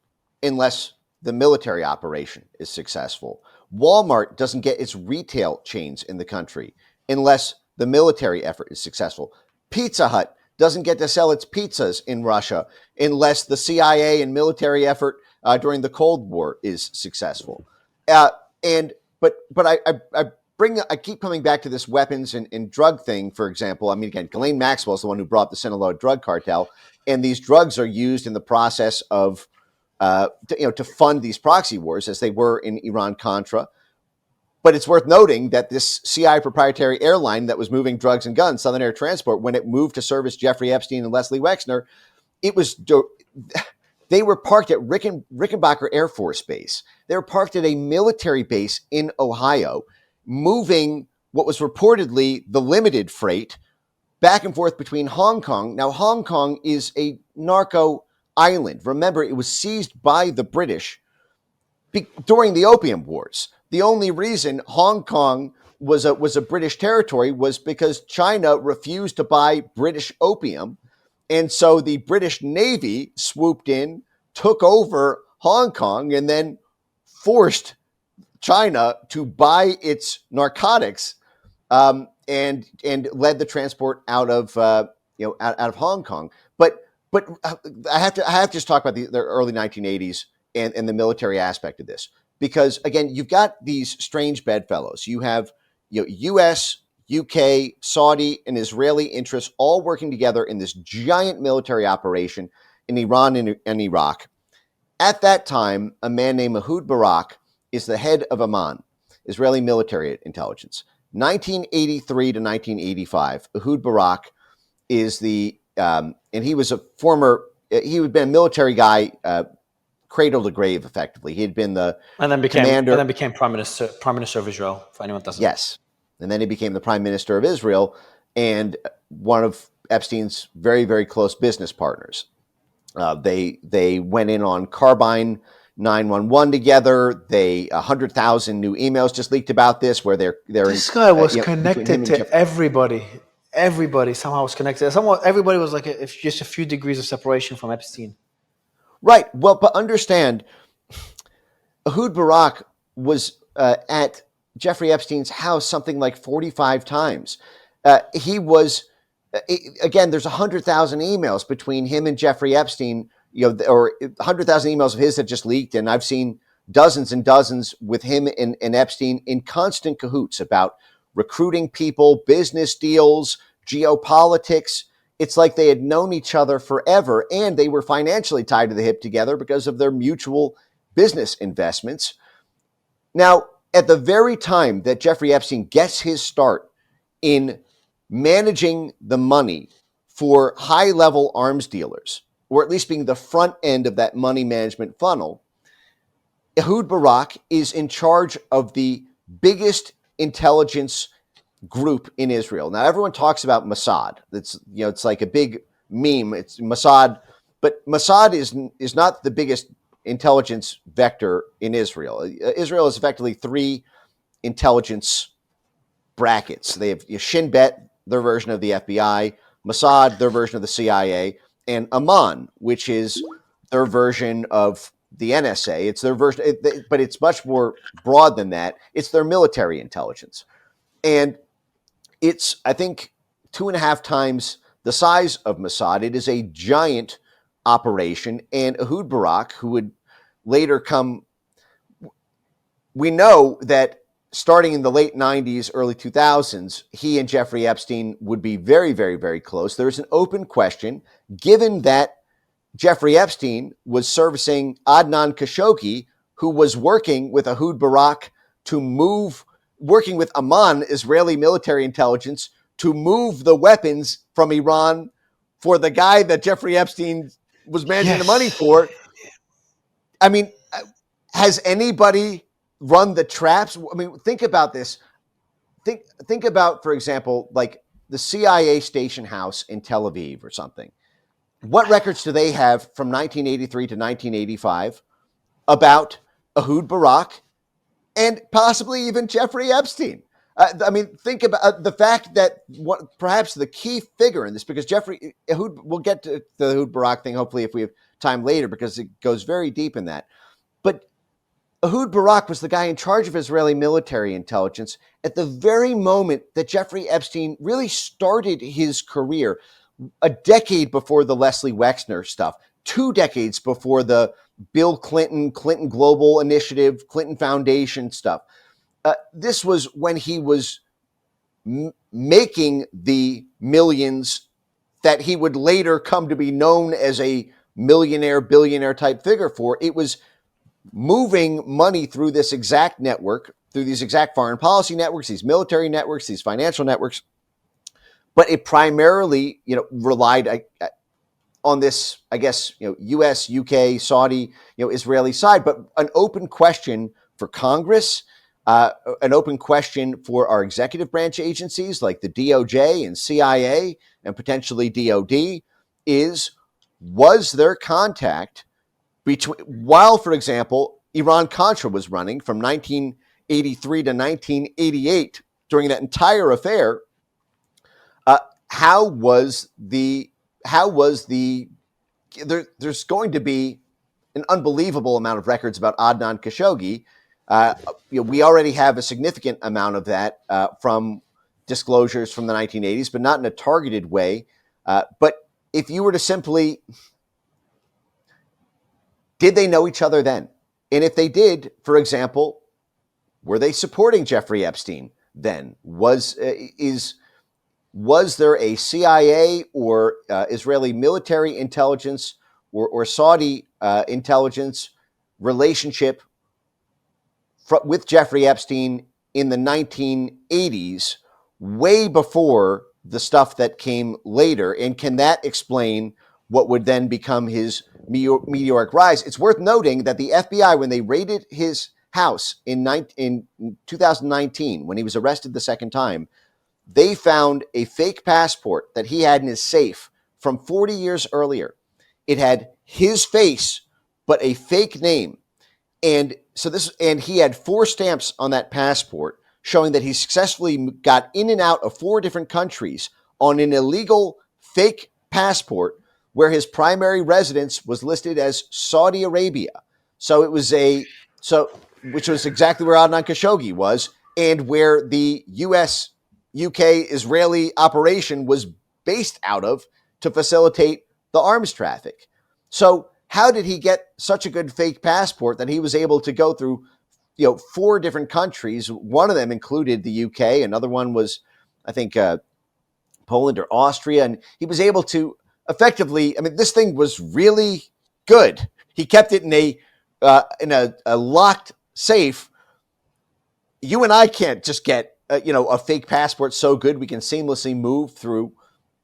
unless the military operation is successful. Walmart doesn't get its retail chains in the country unless the military effort is successful. Pizza Hut doesn't get to sell its pizzas in Russia unless the CIA and military effort during the Cold War is successful. But I I keep coming back to this weapons and drug thing, for example. I mean, again, Ghislaine Maxwell is the one who brought the Sinaloa drug cartel, and these drugs are used in the process of, to fund these proxy wars, as they were in Iran-Contra. But it's worth noting that this CIA proprietary airline that was moving drugs and guns, Southern Air Transport, when it moved to service Jeffrey Epstein and Leslie Wexner, they were parked at Rickenbacker Air Force Base. They were parked at a military base in Ohio, moving what was reportedly the limited freight back and forth between Hong Kong. Now, Hong Kong is a narco island. Remember, it was seized by the British during the Opium Wars. The only reason Hong Kong was a British territory was because China refused to buy British opium. And so the British Navy swooped in, took over Hong Kong, and then forced China to buy its narcotics, and led the transport out of Hong Kong. But I have to just talk about the early 1980s and the military aspect of this, because again, you've got these strange bedfellows. You have U.S., UK, Saudi, and Israeli interests all working together in this giant military operation in Iran and Iraq. At that time, a man named Ehud Barak is the head of Amman, Israeli military intelligence. 1983 to 1985, Ehud Barak is and he was he had been a military guy, cradle to grave, effectively. He had been the commander. And then became prime minister of Israel, for anyone that doesn't know. Yes. And then he became the prime minister of Israel and one of Epstein's very, very close business partners. They went in on Carbine 911 together. 100,000 new emails just leaked about this, where they're this guy was connected to everybody. Everybody somehow was connected. Everybody was like just a few degrees of separation from Epstein. Right. Well, but understand, Ehud Barak was at Jeffrey Epstein's house something like 45 times. He was, again, there's 100,000 emails between him and Jeffrey Epstein, or 100,000 emails of his that just leaked. And I've seen dozens and dozens with him and Epstein in constant cahoots about recruiting people, business deals, geopolitics. It's like they had known each other forever, and they were financially tied to the hip together because of their mutual business investments. Now, at the very time that Jeffrey Epstein gets his start in managing the money for high-level arms dealers, or at least being the front end of that money management funnel, Ehud Barak is in charge of the biggest intelligence group in Israel. Now, everyone talks about Mossad. It's like a big meme. It's Mossad, but Mossad is not the biggest intelligence vector in Israel. Israel is effectively three intelligence brackets. They have Shin Bet, their version of the FBI, Mossad, their version of the CIA, and Amman, which is their version of the NSA. It's their version, but it's much more broad than that. It's their military intelligence. And it's, I think, 2.5 times the size of Mossad. It is a giant operation. And Ehud Barak, who would later come, we know that starting in the late 90s, early 2000s, he and Jeffrey Epstein would be very, very, very close. There's an open question, given that Jeffrey Epstein was servicing Adnan Khashoggi, who was working with Ehud Barak working with Amman, Israeli military intelligence, to move the weapons from Iran for the guy that Jeffrey Epstein was managing the money for. I mean, has anybody run the traps? I mean, think about this. Think about, for example, like the CIA station house in Tel Aviv or something. What records do they have from 1983 to 1985 about Ehud Barak and possibly even Jeffrey Epstein? I mean, think about the fact that perhaps the key figure in this, because Ehud, we'll get to the Ehud Barak thing, hopefully, if we have time later, because it goes very deep in that. But Ehud Barak was the guy in charge of Israeli military intelligence at the very moment that Jeffrey Epstein really started his career, a decade before the Leslie Wexner stuff, 2 decades before the Bill Clinton Global Initiative, Clinton Foundation stuff. this was when he was making the millions that he would later come to be known as a millionaire, billionaire type figure for. It was moving money through this exact network, through these exact foreign policy networks, these military networks, these financial networks. But it primarily, relied on this, I guess, U.S., U.K., Saudi, Israeli side, but an open question for Congress, an open question for our executive branch agencies like the DOJ and CIA and potentially DOD was there contact between, while, for example, Iran-Contra was running from 1983 to 1988, during that entire affair, how was the there's going to be an unbelievable amount of records about Adnan Khashoggi. We already have a significant amount of that from disclosures from the 1980s, but not in a targeted way. But if you were to simply, did they know each other then? And if they did, for example, were they supporting Jeffrey Epstein then? Was there a CIA or Israeli military intelligence or Saudi intelligence relationship with Jeffrey Epstein in the 1980s, way before the stuff that came later? And can that explain what would then become his meteoric rise? It's worth noting that the FBI, when they raided his house in 2019, when he was arrested the second time, they found a fake passport that he had in his safe from 40 years earlier. It had his face, but a fake name. And he had 4 stamps on that passport showing that he successfully got in and out of 4 different countries on an illegal fake passport where his primary residence was listed as Saudi Arabia. So which was exactly where Adnan Khashoggi was, and where the U.S. UK Israeli operation was based out of to facilitate the arms traffic. So how did he get such a good fake passport that he was able to go through, 4 different countries? One of them included the UK. Another one was, I think, Poland or Austria. And he was able to effectively, this thing was really good. He kept it in a locked safe. You and I can't just get a fake passport so good we can seamlessly move through,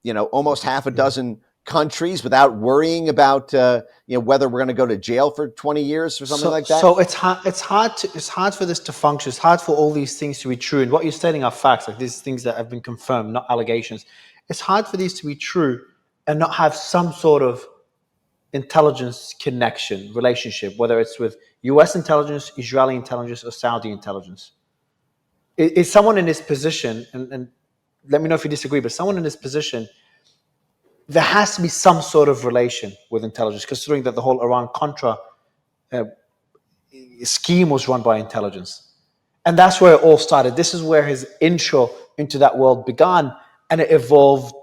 almost half a dozen countries without worrying about, whether we're going to go to jail for 20 years or something like that. So it's hard for this to function. It's hard for all these things to be true. And what you're stating are facts, like these things that have been confirmed, not allegations. It's hard for these to be true and not have some sort of intelligence connection, relationship, whether it's with US intelligence, Israeli intelligence, or Saudi intelligence. Is someone in this position, and let me know if you disagree, but someone in this position, there has to be some sort of relation with intelligence, considering that the whole Iran-Contra scheme was run by intelligence. And that's where it all started. This is where his intro into that world began, and it evolved,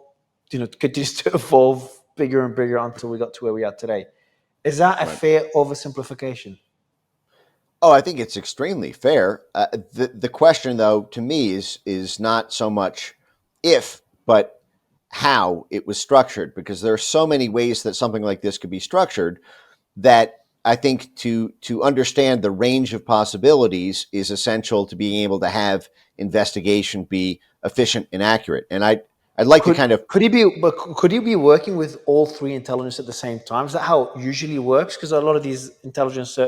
continues to evolve bigger and bigger until we got to where we are today. Is that a fair oversimplification? Oh, I think it's extremely fair. The question, though, to me is not so much if, but how it was structured, because there are so many ways that something like this could be structured that I think to understand the range of possibilities is essential to being able to have investigation be efficient and accurate. And I'd like to kind of... Could he be working with all 3 intelligence at the same time? Is that how it usually works? Because a lot of these intelligence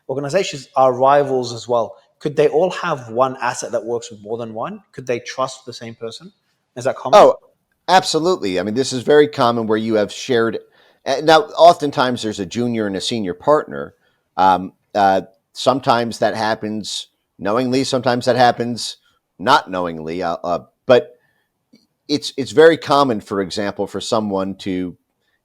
organizations are rivals as well. Could they all have one asset that works with more than one? Could they trust the same person? Is that common? Oh, absolutely. This is very common where you have shared... Now, oftentimes there's a junior and a senior partner. Sometimes that happens knowingly. Sometimes that happens not knowingly. But it's very common, for example, for someone to,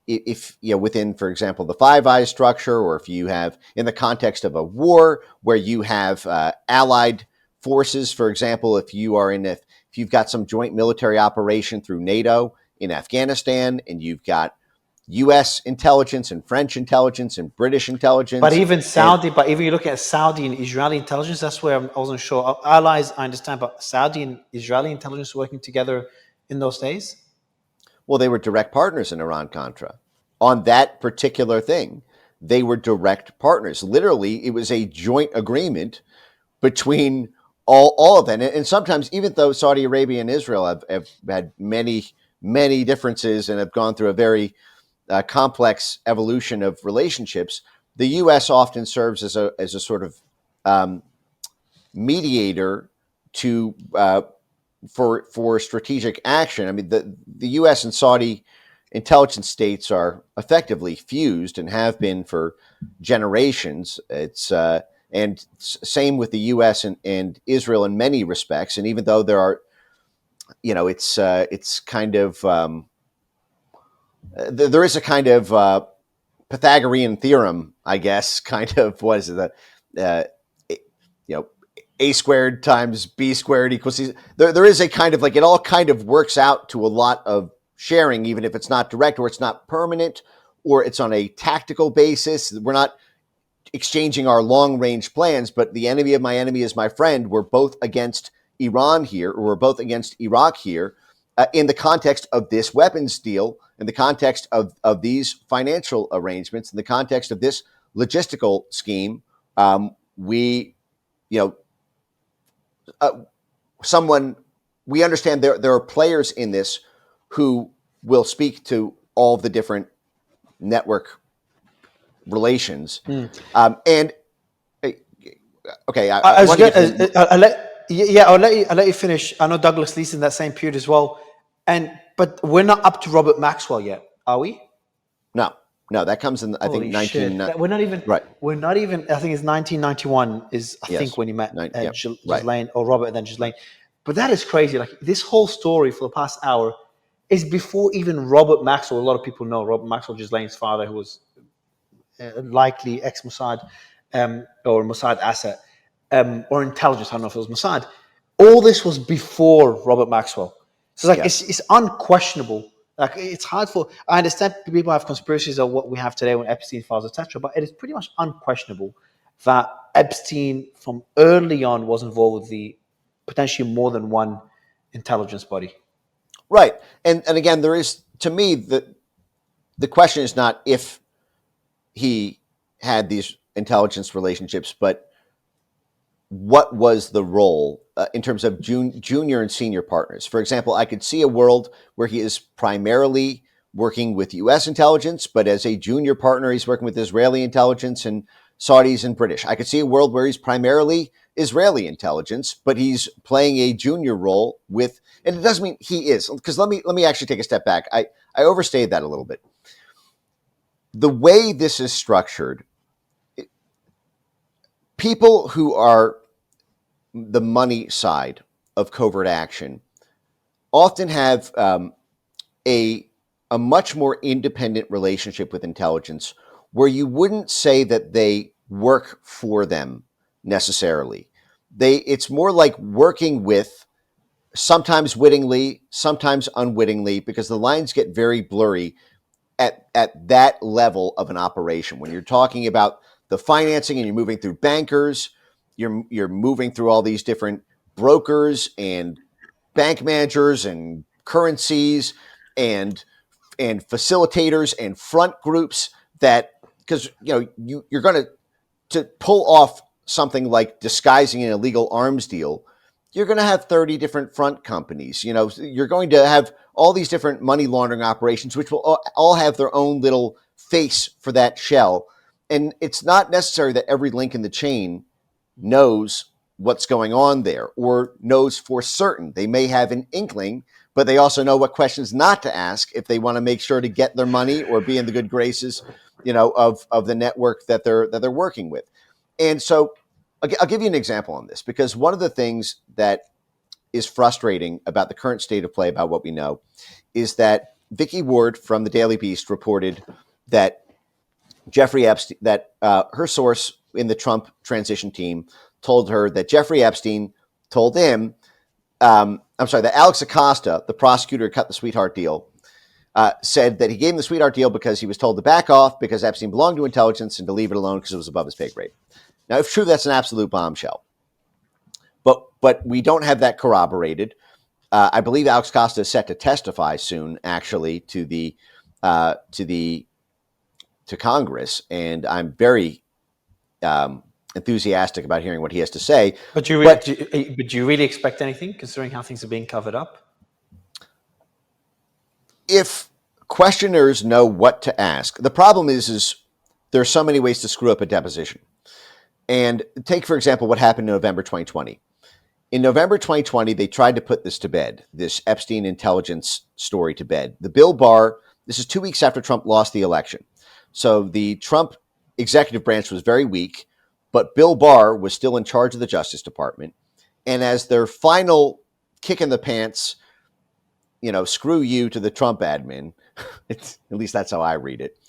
if within, for example, the Five Eyes structure, or if you have in the context of a war where you have allied forces, for example, if you've got some joint military operation through NATO in Afghanistan, and you've got U.S. intelligence and French intelligence and British intelligence. But even you look at Saudi and Israeli intelligence, that's where I wasn't sure. Allies, I understand, but Saudi and Israeli intelligence working together in those days? Well, they were direct partners in Iran-Contra on that particular thing. They were direct partners. Literally, it was a joint agreement between all of them. And sometimes, even though Saudi Arabia and Israel have had many differences and have gone through a very complex evolution of relationships, the U.S. often serves as a sort of mediator to for strategic action. I mean, the U.S. and Saudi intelligence states are effectively fused and have been for generations. It's and same with the U.S. and Israel in many respects. And even though there are, it's kind of there is a kind of Pythagorean theorem, I guess. Kind of what is it? A squared times B squared equals C. There is a kind of like it all kind of works out to a lot of sharing, even if it's not direct or it's not permanent or it's on a tactical basis. We're not exchanging our long range plans, but the enemy of my enemy is my friend. We're both against Iran here, or we're both against Iraq here, in the context of this weapons deal, in the context of these financial arrangements, in the context of this logistical scheme. We understand there are players in this who will speak to all the different network relations. And okay, I'll let you finish. I know Douglas Lee's in that same period as well, but we're not up to Robert Maxwell yet, are we? No, that comes in I think 19. We're not even right. We're not even. I think it's 1991 is think when he met Ghislaine or Robert and then Ghislaine. But that is crazy. Like this whole story for the past hour is before even Robert Maxwell. A lot of people know Robert Maxwell, Ghislaine's father, who was likely ex-Mossad or Mossad asset or intelligence. I don't know if it was Mossad. All this was before Robert Maxwell. So it's like it's unquestionable. Like it's hard for. I understand people have conspiracies of what we have today when Epstein files, etc. But it is pretty much unquestionable that Epstein, from early on, was involved with the potentially more than one intelligence body. Right, and again, there is, to me, the question is not if he had these intelligence relationships, but what was the role in terms of junior and senior partners. For example, I could see a world where he is primarily working with U.S. intelligence, but as a junior partner, he's working with Israeli intelligence and Saudis and British. I could see a world where he's primarily Israeli intelligence, but he's playing a junior role with, and it doesn't mean he is, because let me actually take a step back. I overstayed that a little bit. The way this is structured, people who are the money side of covert action often have a much more independent relationship with intelligence, where you wouldn't say that they work for them necessarily. It's more like working with, sometimes wittingly, sometimes unwittingly, because the lines get very blurry at that level of an operation. When you're talking about the financing and you're moving through bankers, you're moving through all these different brokers and bank managers and currencies and facilitators and front groups, that because you're going to pull off something like disguising an illegal arms deal, you're going to have 30 different front companies. You're going to have all these different money laundering operations, which will all have their own little face for that shell. And it's not necessary that every link in the chain knows what's going on there or knows for certain. They may have an inkling, but they also know what questions not to ask if they want to make sure to get their money or be in the good graces, of the network that they're working with. And so I'll give you an example on this, because one of the things that is frustrating about the current state of play about what we know is that Vicky Ward from the Daily Beast reported that Jeffrey Epstein, that her source in the Trump transition team told her that Jeffrey Epstein told him, that Alex Acosta, the prosecutor who cut the sweetheart deal, said that he gave him the sweetheart deal because he was told to back off because Epstein belonged to intelligence and to leave it alone because it was above his pay grade. Now, if true, that's an absolute bombshell. But we don't have that corroborated. I believe Alex Acosta is set to testify soon, actually, to Congress, and I'm very enthusiastic about hearing what he has to say. But do you really expect anything, considering how things are being covered up? If questioners know what to ask, the problem is there are so many ways to screw up a deposition. And take, for example, what happened in November 2020. In November 2020, they tried to put this to bed, this Epstein intelligence story to bed. The Bill Barr, this is 2 weeks after Trump lost the election. So the Trump executive branch was very weak, but Bill Barr was still in charge of the Justice Department. And as their final kick in the pants, screw you to the Trump admin, at least that's how I read it,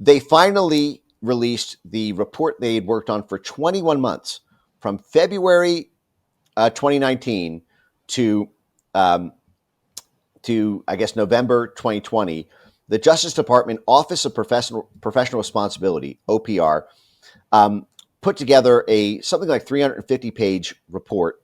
they finally released the report they had worked on for 21 months, from February 2019 to I guess November 2020. The Justice Department Office of Professional Responsibility, OPR, put together something like 350-page report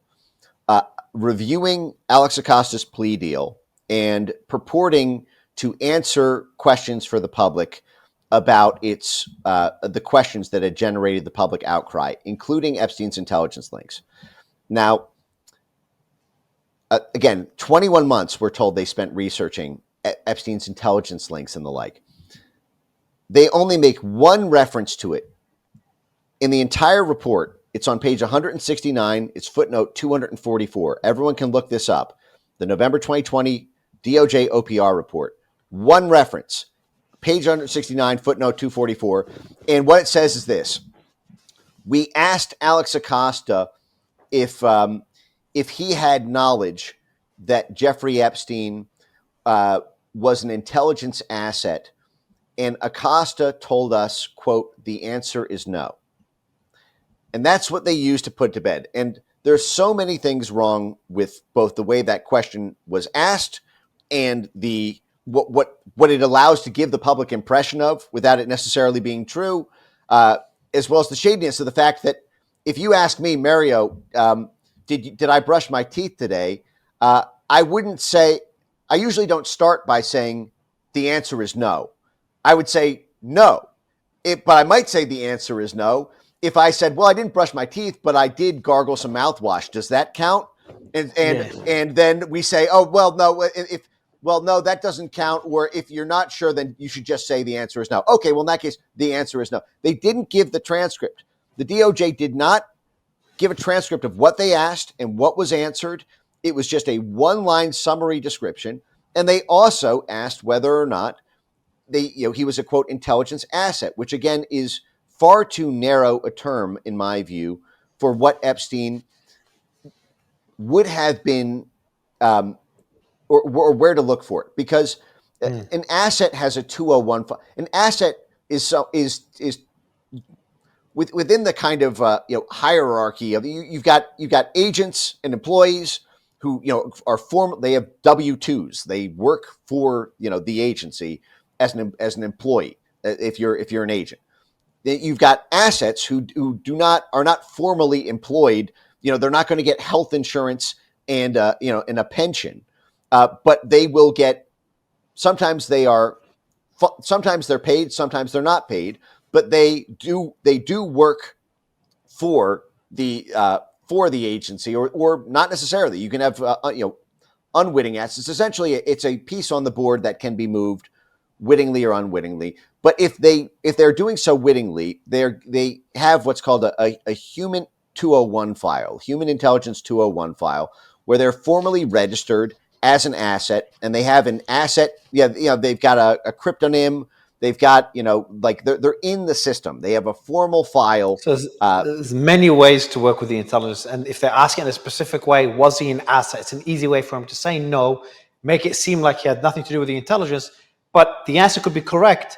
reviewing Alex Acosta's plea deal and purporting to answer questions for the public about the questions that had generated the public outcry, including Epstein's intelligence links. Now, again, 21 months we're told they spent researching Epstein's intelligence links and the like. They only make one reference to it in the entire report. It's on page 169. It's footnote 244. Everyone can look this up. The November 2020 DOJ OPR report. One reference. Page 169, footnote 244. And what it says is this. We asked Alex Acosta if he had knowledge that Jeffrey Epstein was an intelligence asset, and Acosta told us, quote, the answer is no. And that's what they used to put to bed. And there's so many things wrong with both the way that question was asked and what it allows to give the public impression of without it necessarily being true, as well as the shadiness of the fact that if you ask me, Mario, did I brush my teeth today? I wouldn't say, I usually don't start by saying the answer is no. I would say no, but I might say the answer is no. If I said, well, I didn't brush my teeth, but I did gargle some mouthwash, does that count? And then we say, oh, well, no, no, that doesn't count. Or if you're not sure, then you should just say the answer is no. Okay, well, in that case, the answer is no. They didn't give the transcript. The DOJ did not give a transcript of what they asked and what was answered. It was just a one-line summary description. And they also asked whether or not he was a, quote, intelligence asset, which again is far too narrow a term, in my view, for what Epstein would have been, or where to look for it. Because an asset has a 201. An asset is within the kind of hierarchy of you've got agents and employees who they have W-2s. They work for the agency as an employee. If you're an agent. You've got assets who are not formally employed. They're not going to get health insurance and a pension, but they will get. Sometimes they're paid, sometimes they're not paid, but they do work for the agency or not necessarily. You can have unwitting assets. Essentially, it's a piece on the board that can be moved wittingly or unwittingly. But if they're doing so wittingly, they have what's called a human 201 file, human intelligence 201 file, where they're formally registered as an asset, and they have an asset. They've got a cryptonym. They've got they're in the system. They have a formal file. So there's many ways to work with the intelligence, and if they're asking in a specific way, was he an asset? It's an easy way for him to say no, make it seem like he had nothing to do with the intelligence. But the answer could be correct,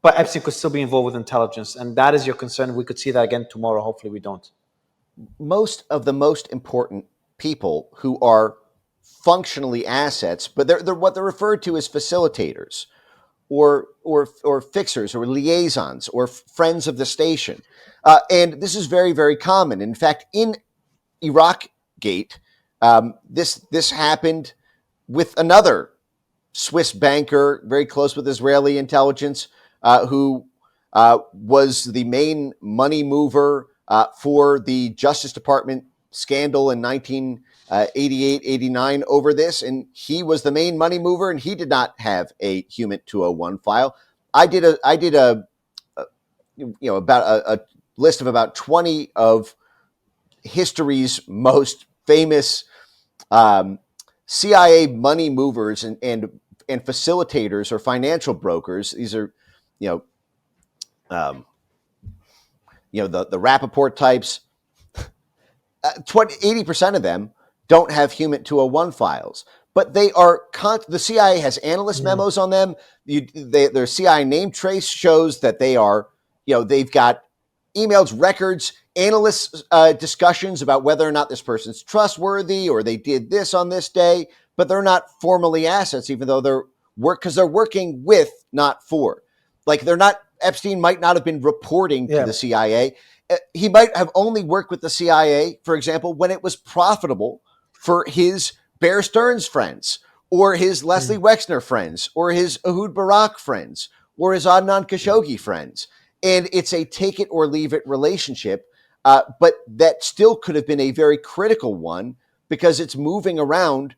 but Epstein could still be involved with intelligence. And that is your concern. We could see that again tomorrow. Hopefully we don't. Most of the most important people who are functionally assets, but they're what they're referred to as facilitators or fixers or liaisons or friends of the station. And this is very, very common. In fact, in Iraq Gate, this happened with another Swiss banker, very close with Israeli intelligence, who was the main money mover for the Justice Department scandal in 1988, 89 over this. And he was the main money mover, and he did not have a Human 201 file. I did a about a list of about 20 of history's most famous CIA money movers and facilitators or financial brokers. These are, the Rappaport types. 80% of them don't have Human 201 files, but they are. The CIA has analyst memos on them. Their CIA name trace shows that they are. They've got emails, records, analysts' discussions about whether or not this person's trustworthy or they did this on this day, but they're not formally assets, even though they're working with, not for. Like Epstein might not have been reporting to the CIA. He might have only worked with the CIA, for example, when it was profitable for his Bear Stearns friends or his Leslie Wexner friends or his Ehud Barak friends or his Adnan Khashoggi friends. And it's a take it or leave it relationship, but that still could have been a very critical one because it's moving around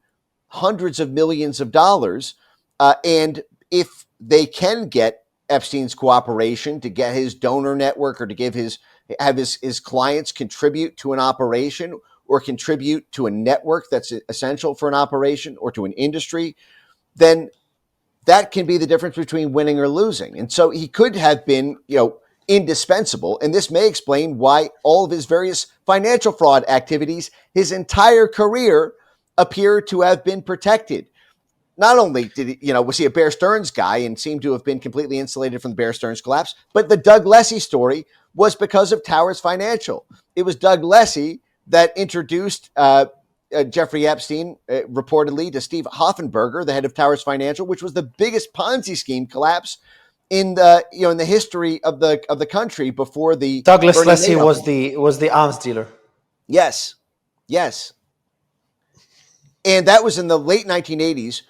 hundreds of millions of dollars. And if they can get Epstein's cooperation to get his donor network or to have his clients contribute to an operation or contribute to a network that's essential for an operation or to an industry, then that can be the difference between winning or losing. And so he could have been, indispensable. And this may explain why all of his various financial fraud activities, his entire career, appear to have been protected. Not only did he, was he a Bear Stearns guy and seemed to have been completely insulated from the Bear Stearns collapse, but the Doug Lessie story was because of Towers Financial. It was Doug Lessie that introduced Jeffrey Epstein reportedly to Steve Hoffenberger, the head of Towers Financial, which was the biggest Ponzi scheme collapse in the history of the country before the Douglas Bernie Leslie Madoff. was the arms dealer. Yes. And that was in the late 1980s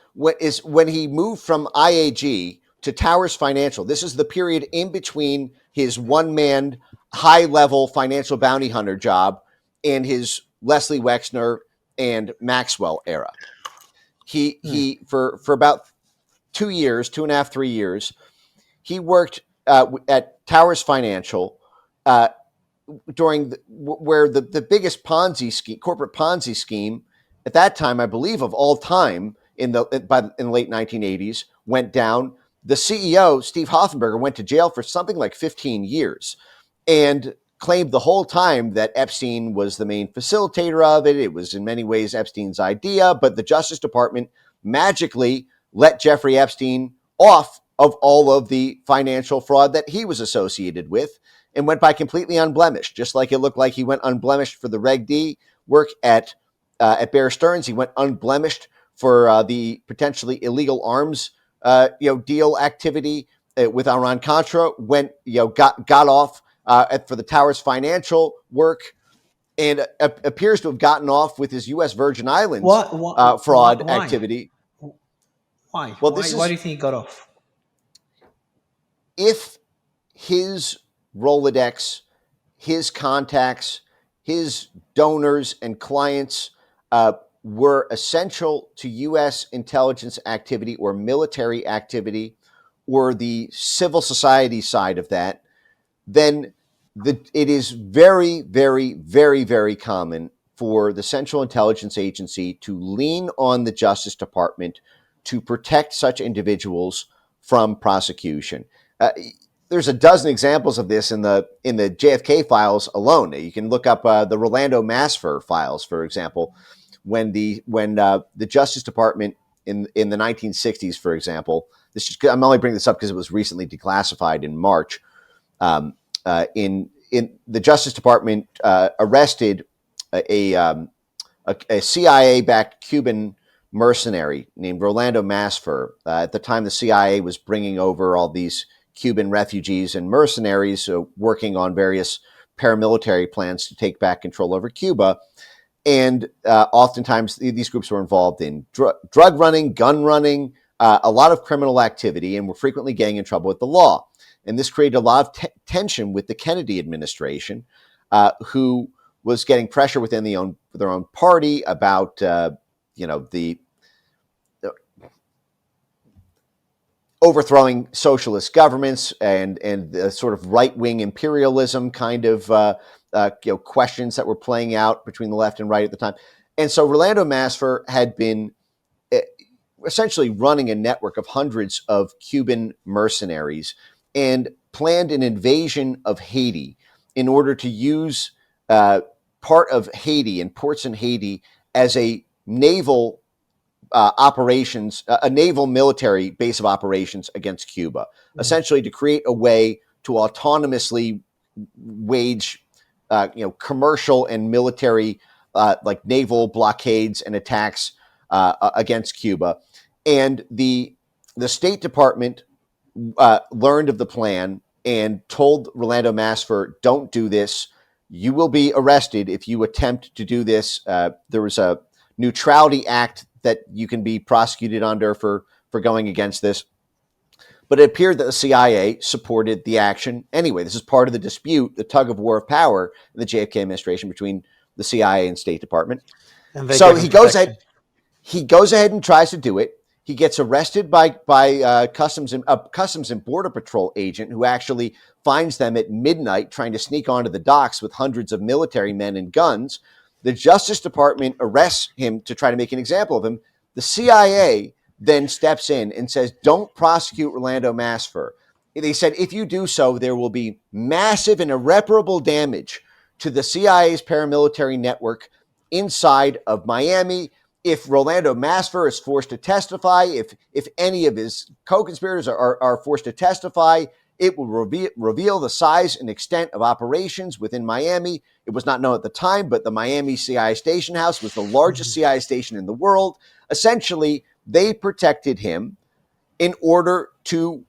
when he moved from IAG to Towers Financial. This is the period in between his one-man high-level financial bounty hunter job and his Leslie Wexner and Maxwell era. He for about 2 years, 2.5, 3 years, he worked at Towers Financial during where the biggest Ponzi scheme, corporate Ponzi scheme at that time, I believe, of all time in the late 1980s, went down. The CEO, Steve Hoffenberger, went to jail for something like 15 years and claimed the whole time that Epstein was the main facilitator of it. It was in many ways Epstein's idea, but the Justice Department magically let Jeffrey Epstein off of all of the financial fraud that he was associated with and went by completely unblemished, just like it looked like he went unblemished for the Reg D work at Bear Stearns. He went unblemished for the potentially illegal arms deal activity with Iran-Contra. Got off for the Towers Financial work, and appears to have gotten off with his U.S. Virgin Islands fraud activity. Why? Well, Why do you think he got off? If his Rolodex, his contacts, his donors and clients were essential to U.S. intelligence activity or military activity or the civil society side of that, then it is very, very, very, very common for the Central Intelligence Agency to lean on the Justice Department to protect such individuals from prosecution. There's a dozen examples of this in the JFK files alone. You can look up the Rolando Masfer files, for example, when the Justice Department in the 1960s, for example. I'm only bringing this up because it was recently declassified in March. In the Justice Department arrested a CIA-backed Cuban mercenary named Rolando Masfer. At the time, the CIA was bringing over all these Cuban refugees and mercenaries working on various paramilitary plans to take back control over Cuba. And oftentimes, these groups were involved in drug running, gun running, a lot of criminal activity, and were frequently getting in trouble with the law. And this created a lot of tension with the Kennedy administration, who was getting pressure within their own party about the overthrowing socialist governments and the sort of right-wing imperialism kind of questions that were playing out between the left and right at the time. And so Rolando Masfer had been essentially running a network of hundreds of Cuban mercenaries and planned an invasion of Haiti in order to use part of Haiti and ports in Haiti as a naval operations, a naval military base of operations against Cuba, essentially to create a way to autonomously wage, commercial and military, like naval blockades and attacks against Cuba. And the State Department learned of the plan and told Rolando Masfer, "Don't do this. You will be arrested if you attempt to do this." There was a Neutrality Act that you can be prosecuted under for going against this. But it appeared that the CIA supported the action anyway. This is part of the dispute, the tug of war of power in the JFK administration between the CIA and State Department. So he goes ahead and tries to do it. He gets arrested by Customs and Border Patrol agent who actually finds them at midnight trying to sneak onto the docks with hundreds of military men and guns. The Justice Department arrests him to try to make an example of him. The CIA then steps in and says, "Don't prosecute Rolando Masfer." They said, "If you do so, there will be massive and irreparable damage to the CIA's paramilitary network inside of Miami. If Rolando Masfer is forced to testify, if any of his co-conspirators are forced to testify, it will reveal the size and extent of operations within Miami. It was not known at the time, but the Miami CIA station house was the largest CIA station in the world." Essentially, they protected him in order to.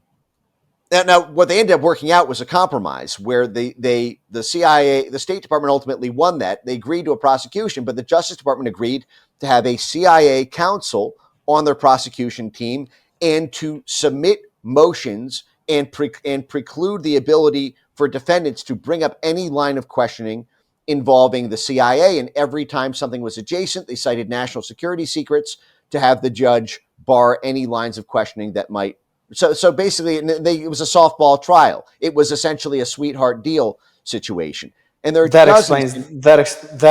Now, what they ended up working out was a compromise where the CIA, the State Department ultimately won that. They agreed to a prosecution, but the Justice Department agreed to have a CIA counsel on their prosecution team and to submit motions and preclude the ability for defendants to bring up any line of questioning involving the CIA. And every time something was adjacent, they cited national security secrets to have the judge bar any lines of questioning that might. So basically, it was a softball trial. It was essentially a sweetheart deal situation. And there are that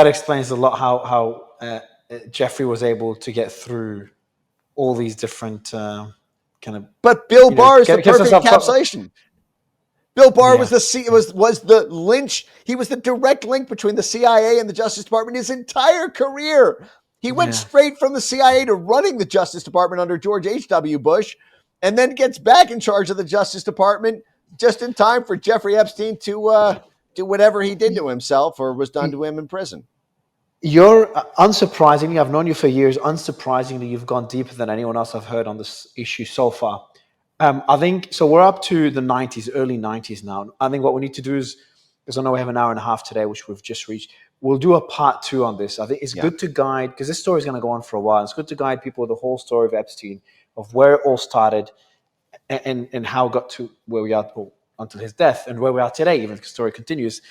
explains a lot how Jeffrey was able to get through all these different kind of. But Bill Barr is the perfect encapsulation. Bill Barr was the lynch. He was the direct link between the CIA and the Justice Department his entire career. He went straight from the CIA to running the Justice Department under George H.W. Bush, and then gets back in charge of the Justice Department just in time for Jeffrey Epstein to do whatever he did to himself or was done to him in prison. You're unsurprisingly, I've known you for years, unsurprisingly, you've gone deeper than anyone else I've heard on this issue so far. I think, so we're up to the 90s, early 90s now. I think what we need to do is, because I know we have an hour and a half today, which we've just reached, we'll do a part 2 on this. I think it's good to guide, because this story is going to go on for a while. It's good to guide people with the whole story of Epstein, of where it all started and how it got to where we are until his death and where we are today, even if the story continues,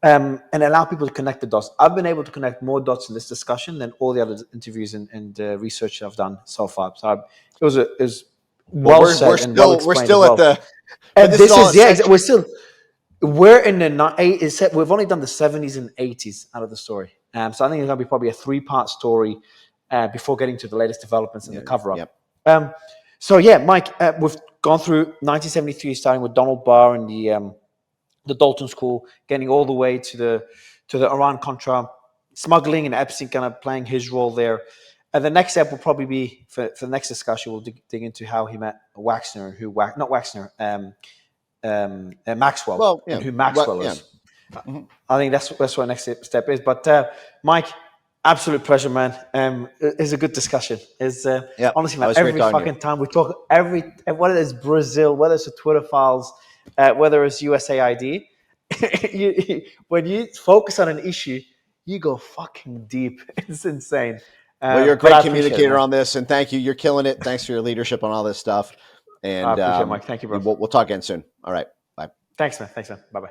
and allow people to connect the dots. I've been able to connect more dots in this discussion than all the other interviews and research I've done so far. So it was well said and well explained. We're still at the. And this is we're in the we've only done the 70s and 80s out of the story. So I think it's going to be probably a 3-part story before getting to the latest developments in the cover-up. Yep. So Mike, we've gone through 1973, starting with Donald Barr and the Dalton school, getting all the way to the Iran-Contra smuggling and Epstein kind of playing his role there. And the next step will probably be for the next discussion. We'll dig into how he met Wexner, Maxwell, well, and who Maxwell is. I think that's what the next step is. But Mike, Absolute pleasure, man. It's a good discussion. It's Yeah, honestly, that man, was great every talking to you. fucking time we talk, whether it's Brazil, whether it's the Twitter files, whether it's USAID, when you focus on an issue, you go fucking deep. It's insane. Well, you're a But great I appreciate it, communicator man. on this, and thank you. You're killing it. Thanks for your leadership on all this stuff. I And appreciate it, Mike. Thank you, bro. we'll talk again soon. All right. Bye. Thanks, man. Thanks, man. Bye bye.